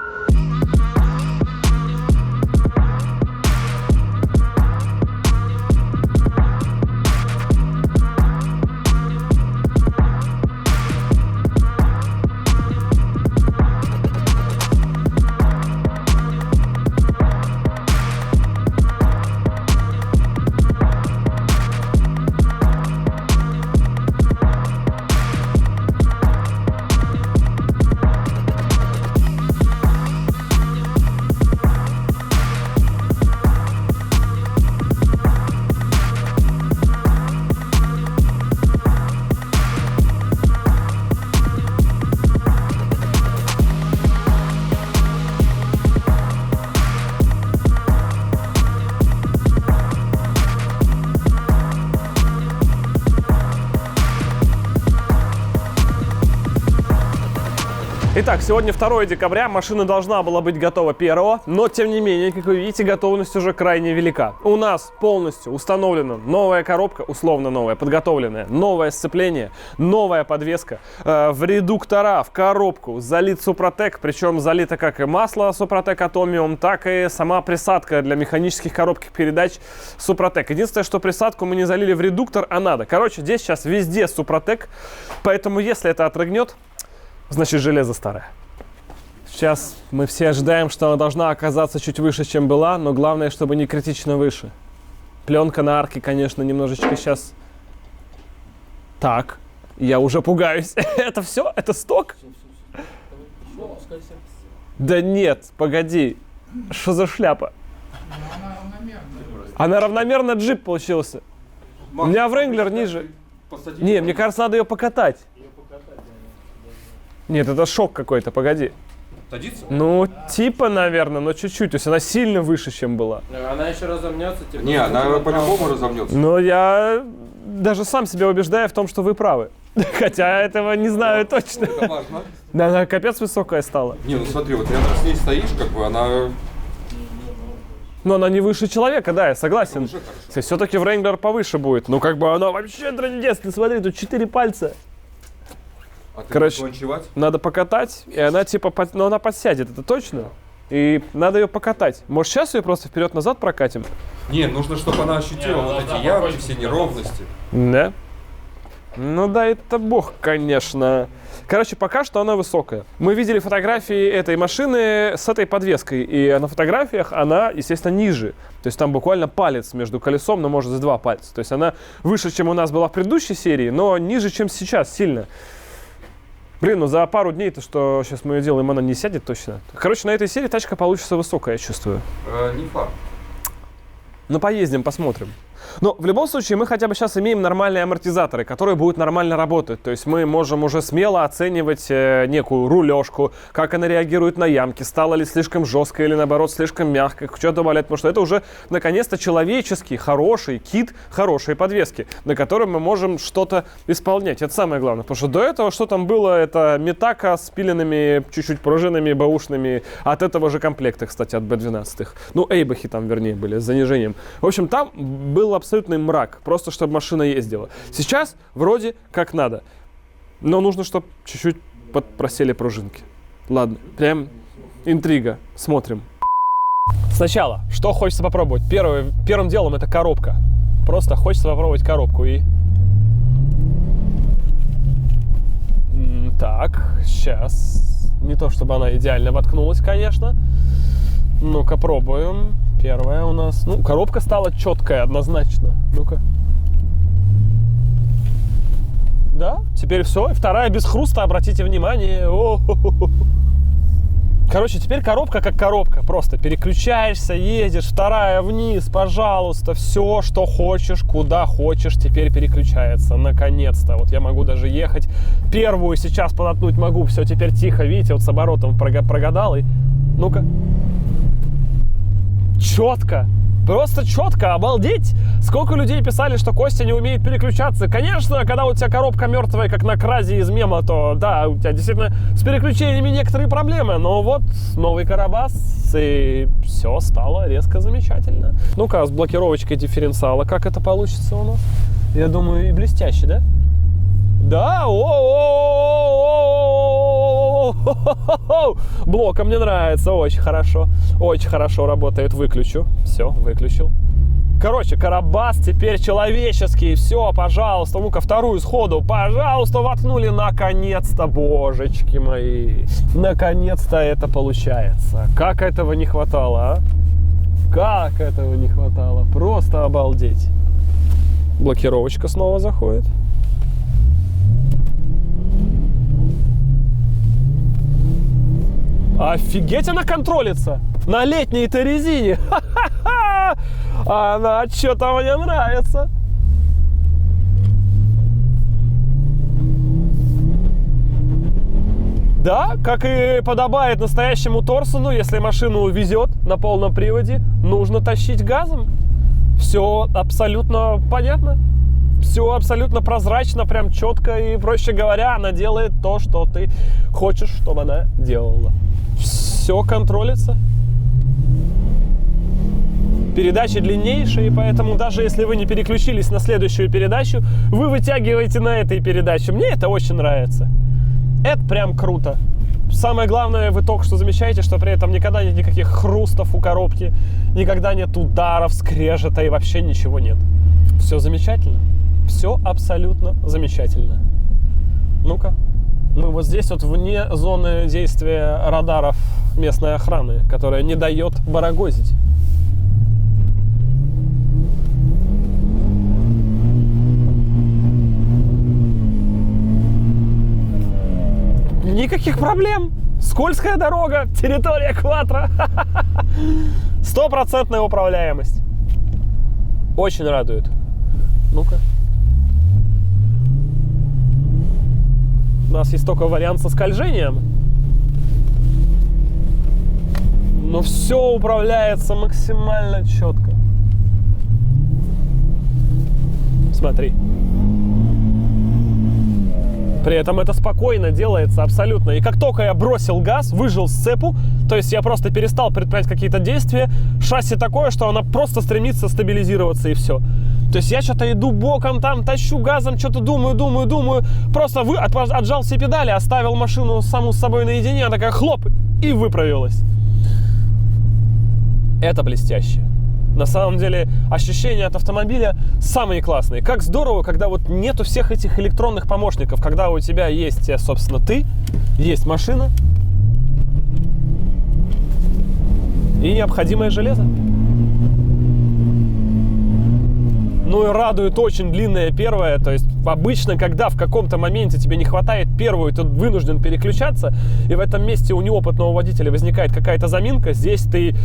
Итак, сегодня 2 декабря, машина должна была быть готова 1, но тем не менее, как вы видите, готовность уже крайне велика. У нас полностью установлена новая коробка, условно новая, подготовленная, новое сцепление, новая подвеска, в редуктора, в коробку залит Супротек, причем залито как и масло Супротек Atomium, так и сама присадка для механических коробок передач Супротек. Единственное, что присадку мы не залили в редуктор, а надо. Короче, здесь сейчас везде Супротек, поэтому если это отрыгнет, значит, железо старое. Сейчас мы все ожидаем, что она должна оказаться чуть выше, чем была, но главное, чтобы не критично выше. Пленка на арке, конечно, немножечко сейчас... Так, я уже пугаюсь. Это все? Это сток? Да нет, погоди. Что за шляпа? Она равномерно джип получился. У меня Wrangler ниже. Не, мне кажется, надо ее покатать. Нет, это шок какой-то, погоди. Садится? Ну, типа, наверное, но чуть-чуть. То есть она сильно выше, чем была. Она еще разомнется, типа. Не, она по-любому разомнется. Но я даже сам себя убеждаю в том, что вы правы. Хотя этого не знаю точно. Это важно. Да, она капец высокая стала. Не, ну смотри, вот рядом с ней стоишь, как бы она... Но она не выше человека, да, я согласен. Уже хорошо. Все-таки Wrangler повыше будет. Ну, как бы она вообще трындец. Ты смотри, тут 4 пальца. А ты Короче, будешь ночевать? надо покатать, и она типа, ну она подсядет, это точно. И надо ее покатать. Может, сейчас ее просто вперед-назад прокатим? Не, нужно, чтобы она ощутила вот эти ямки, все неровности. Да? Ну да, это бог, конечно. Короче, пока что она высокая. Мы видели фотографии этой машины с этой подвеской, и на фотографиях она, естественно, ниже. То есть там буквально палец между колесом, но может с 2 пальца. То есть она выше, чем у нас была в предыдущей серии, но ниже, чем сейчас, сильно. Блин, ну за пару дней-то, что сейчас мы ее делаем, она не сядет точно. Короче, на этой серии тачка получится высокая, я чувствую. Не факт. Ну, поездим, посмотрим. Но в любом случае мы хотя бы сейчас имеем нормальные амортизаторы, которые будут нормально работать. То есть мы можем уже смело оценивать некую рулежку, как она реагирует на ямки, стало ли слишком жестко или наоборот слишком мягко, что добавлять, потому что это уже наконец-то человеческий, хороший кит, хорошие подвески, на котором мы можем что-то исполнять. Это самое главное, потому что до этого что там было, это Митака с пиленными чуть-чуть пружинами бэушными от этого же комплекта, кстати, от B12. Ну, Эйбахи там, вернее, были с занижением. В общем, там был абсолютный мрак, просто чтобы машина ездила. Сейчас вроде как надо, но нужно, чтобы чуть-чуть подпросели пружинки. Ладно, прям интрига, смотрим. Сначала, что хочется попробовать? Первым делом это коробка. Просто хочется попробовать коробку и... Так, сейчас. Не то, чтобы она идеально воткнулась, конечно. Ну-ка, пробуем. Первая у нас. Ну, коробка стала четкая, однозначно. Ну-ка. Да, теперь все. И вторая без хруста, обратите внимание. О-хо-хо-хо. Короче, теперь коробка как коробка. Просто переключаешься, едешь, вторая вниз, пожалуйста. Все, что хочешь, куда хочешь, теперь переключается. Наконец-то. Вот я могу даже ехать. Первую сейчас подоткнуть могу. Все, теперь тихо. Видите, вот с оборотом прогадал. И... Ну-ка. Четко. Просто четко, обалдеть! Сколько людей писали, что Костя не умеет переключаться. Конечно, когда у тебя коробка мертвая, как на кразе из мема, то да, у тебя действительно с переключениями некоторые проблемы. Но вот новый Карабас, и все стало резко замечательно. Ну-ка, с блокировочкой дифференциала, как это получится у нас? Я думаю, и блестяще, да? Да, блока мне нравится, очень хорошо работает, выключу, все, выключил. Короче, Карабас теперь человеческий, все, пожалуйста, ну-ка вторую сходу, пожалуйста, воткнули, наконец-то, божечки мои, наконец-то это получается, как этого не хватало, а? Как этого не хватало, просто обалдеть. Блокировочка снова заходит. Офигеть, она контролится на летней-то резине. Ха-ха-ха! Она что-то мне нравится. Да, как и подобает настоящему Торсону, если машину везет на полном приводе, нужно тащить газом. Все абсолютно понятно. Все абсолютно прозрачно, прям четко. И, проще говоря, она делает то, что ты хочешь, чтобы она делала. Все контролится. Передачи длиннейшие, поэтому даже если вы не переключились на следующую передачу, вы вытягиваете на этой передаче. Мне это очень нравится. Это прям круто. Самое главное, вы только что замечаете, что при этом никогда нет никаких хрустов у коробки, никогда нет ударов, скрежета и вообще ничего нет. Все замечательно. Все абсолютно замечательно. Ну-ка. Мы вот здесь вот вне зоны действия радаров местной охраны, которая не дает барагозить. Никаких проблем. Скользкая дорога, территория Кватро. Стопроцентная управляемость. Очень радует. Ну-ка. У нас есть только вариант со скольжением. Но все управляется максимально четко. Смотри. При этом это спокойно делается абсолютно. И как только я бросил газ, выжил сцепу, то есть я просто перестал предпринимать какие-то действия, шасси такое, что она просто стремится стабилизироваться и все. То есть я что-то иду боком, там тащу газом, что-то думаю, просто отжал все педали, оставил машину саму с собой наедине, она такая хлоп, и выправилась. Это блестяще. На самом деле ощущения от автомобиля самые классные. Как здорово, когда вот нету всех этих электронных помощников, когда у тебя есть, собственно, ты, есть машина и необходимое железо. Ну и радует очень длинная первая. То есть обычно, когда в каком-то моменте тебе не хватает первую, ты вынужден переключаться, и в этом месте у неопытного водителя возникает какая-то заминка, здесь ты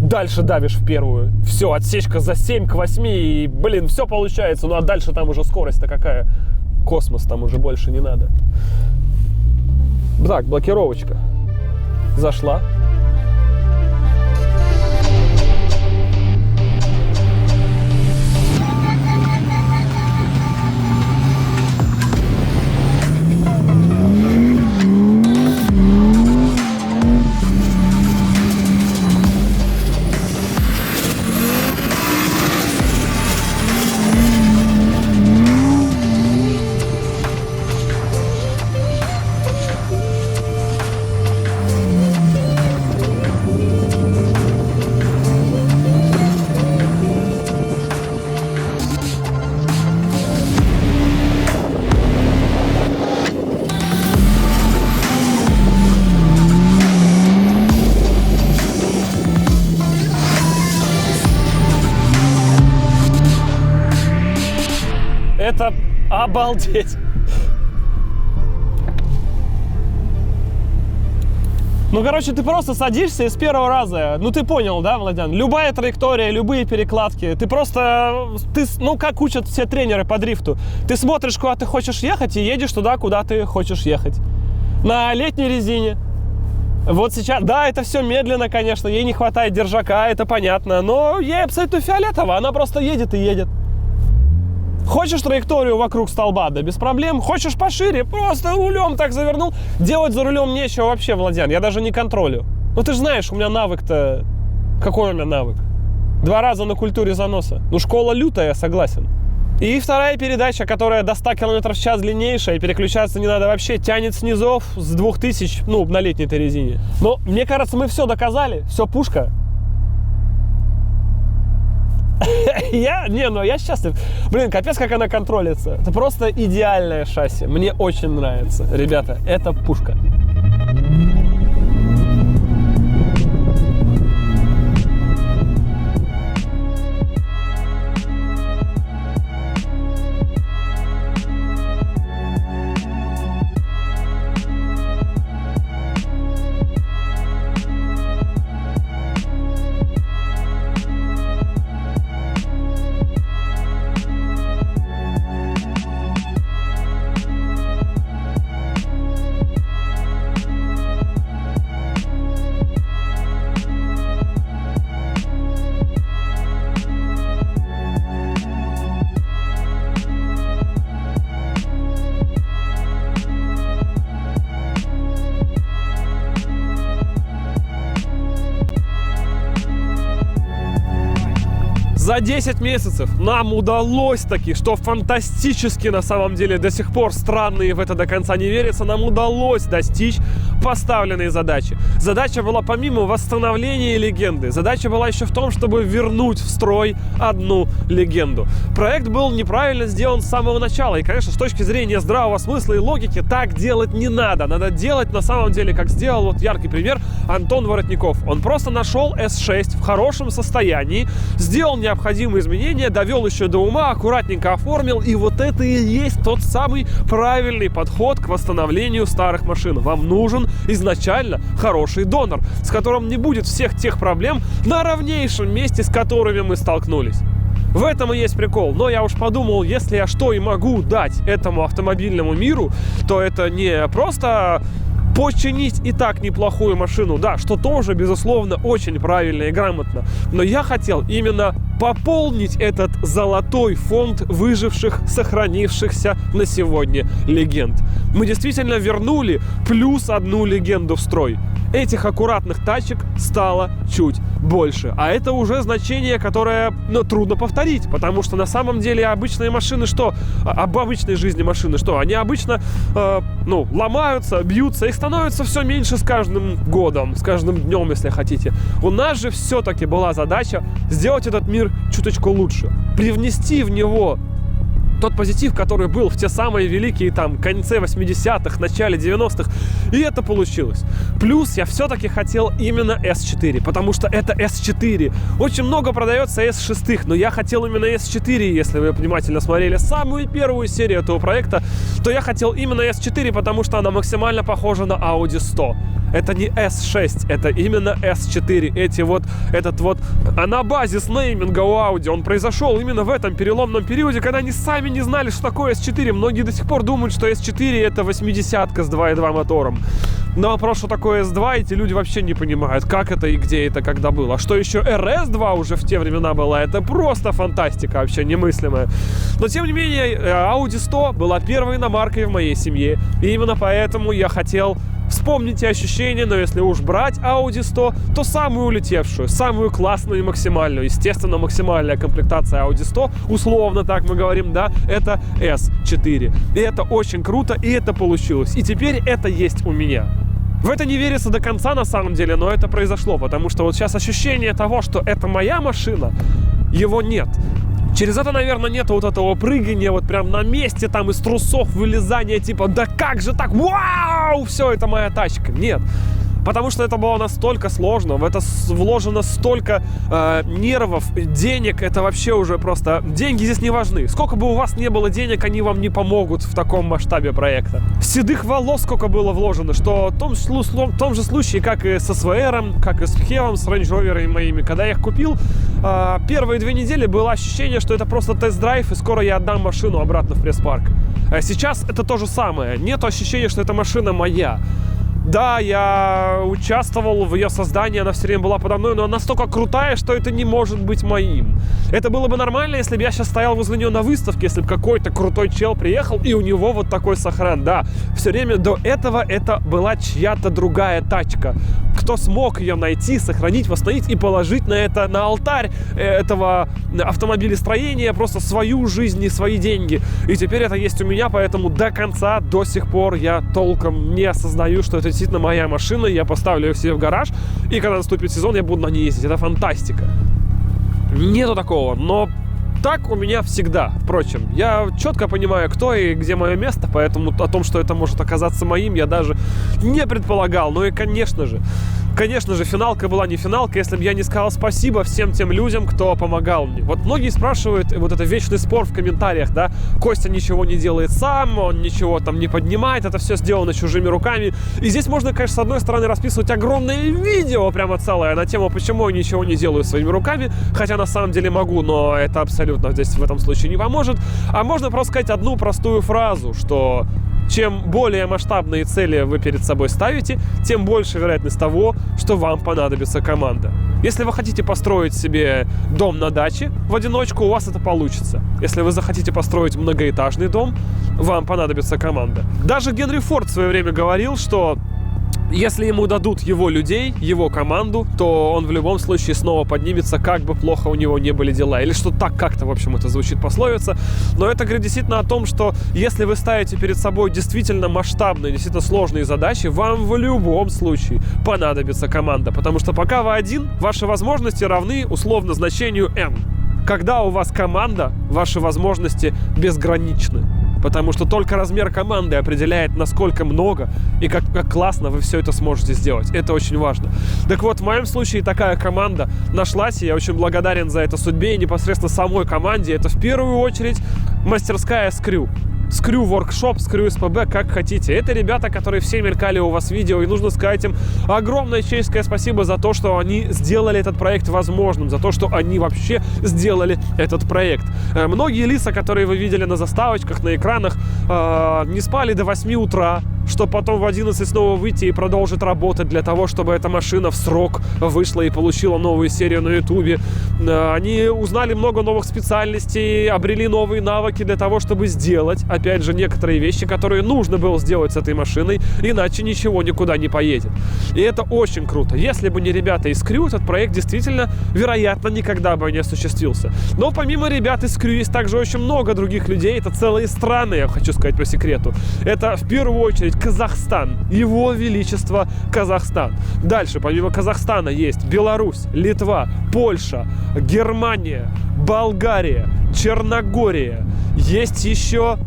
дальше давишь в первую. Все, отсечка за 7 к 8, и, блин, все получается. Ну, а дальше там уже скорость-то какая? Космос, там уже больше не надо. Так, блокировочка. Зашла. Это обалдеть. Ну, короче, ты просто садишься и с первого раза, ну, ты понял, да, Владян? Любая траектория, любые перекладки, ты просто, ну, как учат все тренеры по дрифту. Ты смотришь, куда ты хочешь ехать, и едешь туда, куда ты хочешь ехать. На летней резине. Вот сейчас, да, это все медленно, конечно, ей не хватает держака, это понятно, но ей абсолютно фиолетово, она просто едет и едет. Хочешь траекторию вокруг столба, да без проблем. Хочешь пошире, просто рулем так завернул. Делать за рулем нечего вообще, Владян, я даже не контролю. Ну ты же знаешь, у меня навык-то... Какой у меня навык? 2 раза на культуре заноса. Ну школа лютая, я согласен. И вторая передача, которая до 100 км в час длиннейшая, и переключаться не надо вообще, тянет с низов с 2000, ну, на летней-то резине. Но мне кажется, мы все доказали, все пушка. Я счастлив. Блин, капец, как она контролится. Это просто идеальное шасси. Мне очень нравится. Ребята, это пушка. За 10 месяцев нам удалось таки, что фантастически на самом деле до сих пор странно и в это до конца не верится, нам удалось достичь поставленной задачи. Задача была помимо восстановления легенды, задача была еще в том, чтобы вернуть в строй одну легенду. Проект был неправильно сделан с самого начала, и, конечно, с точки зрения здравого смысла и логики так делать не надо. Надо делать на самом деле, как сделал вот яркий пример Антон Воротников. Он просто нашел S6 в хорошем состоянии, сделал необходимые изменения, довел еще до ума, аккуратненько оформил, и вот это и есть тот самый правильный подход к восстановлению старых машин. Вам нужен изначально хороший донор, с которым не будет всех тех проблем на равнейшем месте, с которыми мы столкнулись. В этом и есть прикол. Но я уж подумал, если я что и могу дать этому автомобильному миру, то это не просто починить и так неплохую машину, да, что тоже, безусловно, очень правильно и грамотно. Но я хотел именно пополнить этот золотой фонд выживших, сохранившихся на сегодня легенд. Мы действительно вернули плюс одну легенду в строй. Этих аккуратных тачек стало чуть больше. А это уже значение, которое, ну, трудно повторить, потому что на самом деле обычные машины что? Об обычной жизни машины что? Они обычно, ломаются, бьются, их становится все меньше с каждым годом, с каждым днем, если хотите. У нас же все-таки была задача сделать этот мир чуточку лучше, привнести в него тот позитив, который был в те самые великие там конце 80-х, начале 90-х. И это получилось. Плюс я все-таки хотел именно S4, потому что это S4. Очень много продается S6, но я хотел именно S4. Если вы внимательно смотрели самую первую серию этого проекта, то я хотел именно S4, потому что она максимально похожа на Audi 100. Это не S6, это именно S4. А на базе нейминга у Audi он произошел именно в этом переломном периоде, когда они сами не знали, что такое S4. Многие до сих пор думают, что S4 это 80-ка с 2.2 мотором. Но вопрос, что такое S2, эти люди вообще не понимают, как это и где это, когда было. А что еще RS2 уже в те времена была, это просто фантастика вообще немыслимая. Но тем не менее, Audi 100 была первой иномаркой в моей семье. И именно поэтому я хотел вспомнить те ощущения, но если уж брать Audi 100, то самую улетевшую, самую классную и максимальную. Естественно, максимальная комплектация Audi 100, условно так мы говорим, да, это S4. И это очень круто, и это получилось. И теперь это есть у меня. В это не верится до конца на самом деле, но это произошло, потому что вот сейчас ощущение того, что это моя машина, его нет. Через это, наверное, нет вот этого прыгания вот прям на месте, там из трусов вылезания, типа, да как же так, вау, все, это моя тачка. Нет. Потому что это было настолько сложно, в это вложено столько нервов, денег, это вообще уже просто... Деньги здесь не важны. Сколько бы у вас не было денег, они вам не помогут в таком масштабе проекта. Седых волос сколько было вложено, что в том же случае, как и со СВРом, как и с Хевом, с Range Rover'ами моими. Когда я их купил, первые 2 недели было ощущение, что это просто тест-драйв, и скоро я отдам машину обратно в пресс-парк. Сейчас это то же самое. Нет ощущения, что эта машина моя. Да, я участвовал в ее создании, она все время была подо мной, но она настолько крутая, что это не может быть моим. Это было бы нормально, если бы я сейчас стоял возле нее на выставке, если бы какой-то крутой чел приехал, и у него вот такой сохран. Да, все время до этого это была чья-то другая тачка. Кто смог ее найти, сохранить, восстановить и положить на алтарь этого автомобилестроения просто свою жизнь и свои деньги. И теперь это есть у меня, поэтому до конца, до сих пор я толком не осознаю, что это действительно моя машина, я поставлю ее себе в гараж, и когда наступит сезон, я буду на ней ездить. Это фантастика. Нету такого, но так у меня всегда. Впрочем, я четко понимаю, кто и где мое место, поэтому о том, что это может оказаться моим, я даже не предполагал. Ну и, конечно же, финалка была не финалка, если бы я не сказал спасибо всем тем людям, кто помогал мне. Вот многие спрашивают, вот это вечный спор в комментариях, да, Костя ничего не делает сам, он ничего там не поднимает, это все сделано чужими руками. И здесь можно, конечно, с одной стороны расписывать огромное видео, прямо целое, на тему, почему я ничего не делаю своими руками, хотя на самом деле могу, но это абсолютно здесь в этом случае не поможет. А можно просто сказать одну простую фразу, что чем более масштабные цели вы перед собой ставите, тем больше вероятность того, что вам понадобится команда. Если вы хотите построить себе дом на даче в одиночку, у вас это получится. Если вы захотите построить многоэтажный дом, вам понадобится команда. Даже Генри Форд в свое время говорил, что если ему дадут его людей, его команду, то он в любом случае снова поднимется, как бы плохо у него не были дела. Или что так как-то, в общем, это звучит пословица. Но это говорит действительно о том, что если вы ставите перед собой действительно масштабные, действительно сложные задачи, вам в любом случае понадобится команда. Потому что пока вы один, ваши возможности равны условно значению N. Когда у вас команда, ваши возможности безграничны. Потому что только размер команды определяет, насколько много и как классно вы все это сможете сделать. Это очень важно. Так вот, в моем случае такая команда нашлась, и я очень благодарен за это судьбе и непосредственно самой команде. Это в первую очередь мастерская Скрю. Скрю Workshop, Скрю СПБ, как хотите. Это ребята, которые все мелькали у вас в видео, и нужно сказать им огромное человеческое спасибо за то, что они сделали этот проект возможным, за то, что они вообще сделали этот проект. Многие лица, которые вы видели на заставочках, на экранах, не спали до 8 утра, чтобы потом в 11 снова выйти и продолжить работать для того, чтобы эта машина в срок вышла и получила новую серию на Ютубе. Они узнали много новых специальностей, обрели новые навыки для того, чтобы сделать, опять же, некоторые вещи, которые нужно было сделать с этой машиной, иначе ничего никуда не поедет. И это очень круто. Если бы не ребята из Крю, этот проект действительно, вероятно, никогда бы не осуществился. Но помимо ребят из Крю есть также очень много других людей. Это целые страны, я хочу сказать по секрету. Это в первую очередь Казахстан. Его Величество Казахстан. Дальше, помимо Казахстана, есть Беларусь, Литва, Польша, Германия, Болгария, Черногория. Есть еще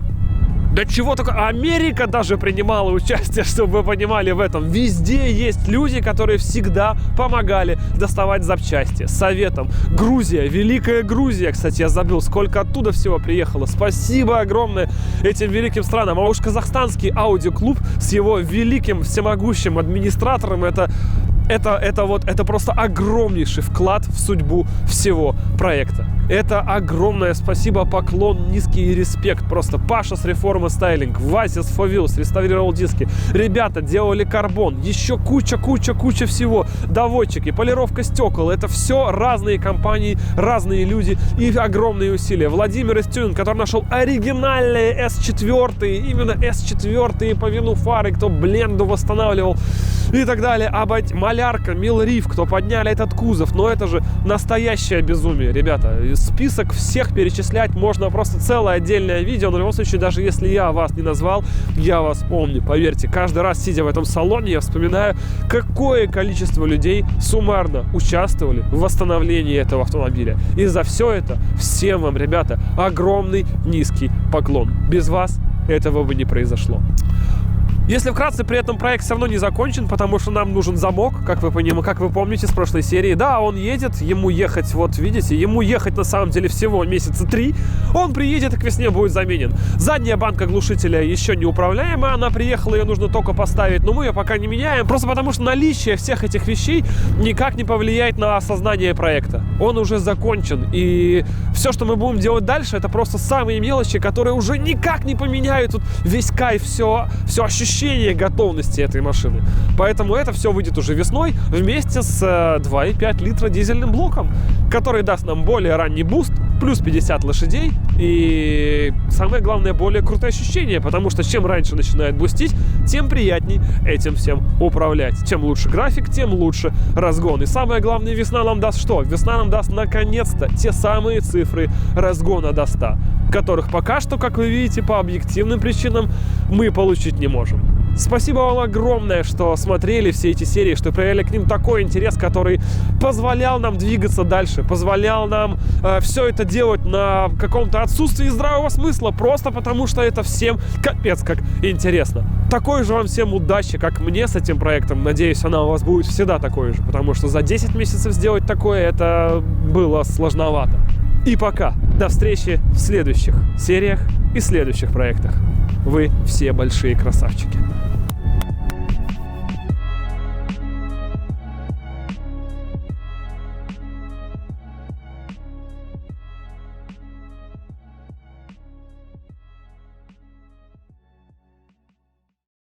Да чего только... Америка даже принимала участие, чтобы вы понимали в этом. Везде есть люди, которые всегда помогали доставать запчасти. Советом. Грузия, Великая Грузия, кстати, я забыл, сколько оттуда всего приехало. Спасибо огромное этим великим странам. А уж казахстанский аудиоклуб с его великим всемогущим администратором, это просто огромнейший вклад в судьбу всего проекта. Это огромное спасибо, поклон, низкий респект. Просто Паша с Reforma Styling, Вася с Фовилс реставрировал диски. Ребята делали карбон. Еще куча всего. Доводчики, полировка стекол. Это все разные компании, разные люди и огромные усилия. Владимир Истюн, который нашел оригинальные S4, именно S4 по вину фары, кто бленду восстанавливал и так далее. Малярка, Милриф, кто подняли этот кузов. Но это же настоящее безумие, ребята. Список всех перечислять можно, просто целое отдельное видео. Но в любом случае, даже если я вас не назвал, я вас помню. Поверьте, каждый раз, сидя в этом салоне, я вспоминаю, какое количество людей суммарно участвовали в восстановлении этого автомобиля. И за все это всем вам, ребята, огромный низкий поклон. Без вас этого бы не произошло. Если вкратце, при этом проект все равно не закончен, потому что нам нужен замок, как вы помните с прошлой серии. Да, он едет, ему ехать, вот видите, ему ехать на самом деле всего месяца 3. Он приедет и к весне будет заменен. Задняя банка глушителя еще не управляемая, она приехала, ее нужно только поставить, но мы ее пока не меняем, просто потому что наличие всех этих вещей никак не повлияет на осознание проекта. Он уже закончен, и все, что мы будем делать дальше, это просто самые мелочи, которые уже никак не поменяют тут весь кайф, все ощущение готовности этой машины. Поэтому это все выйдет уже весной вместе с 2,5 литра дизельным блоком, который даст нам более ранний буст, плюс 50 лошадей и, самое главное, более крутое ощущение, потому что чем раньше начинает бустить, тем приятней этим всем управлять. Чем лучше график, тем лучше разгон. И самое главное, весна нам даст что? Весна нам даст наконец-то те самые цифры разгона до 100, которых пока что, как вы видите, по объективным причинам мы получить не можем. Спасибо вам огромное, что смотрели все эти серии, что проявляли к ним такой интерес, который позволял нам двигаться дальше, позволял нам все это делать на каком-то отсутствии здравого смысла, просто потому что это всем капец как интересно. Такой же вам всем удачи, как мне с этим проектом. Надеюсь, она у вас будет всегда такой же, потому что за 10 месяцев сделать такое, это было сложновато. И пока. До встречи в следующих сериях и следующих проектах. Вы все большие красавчики.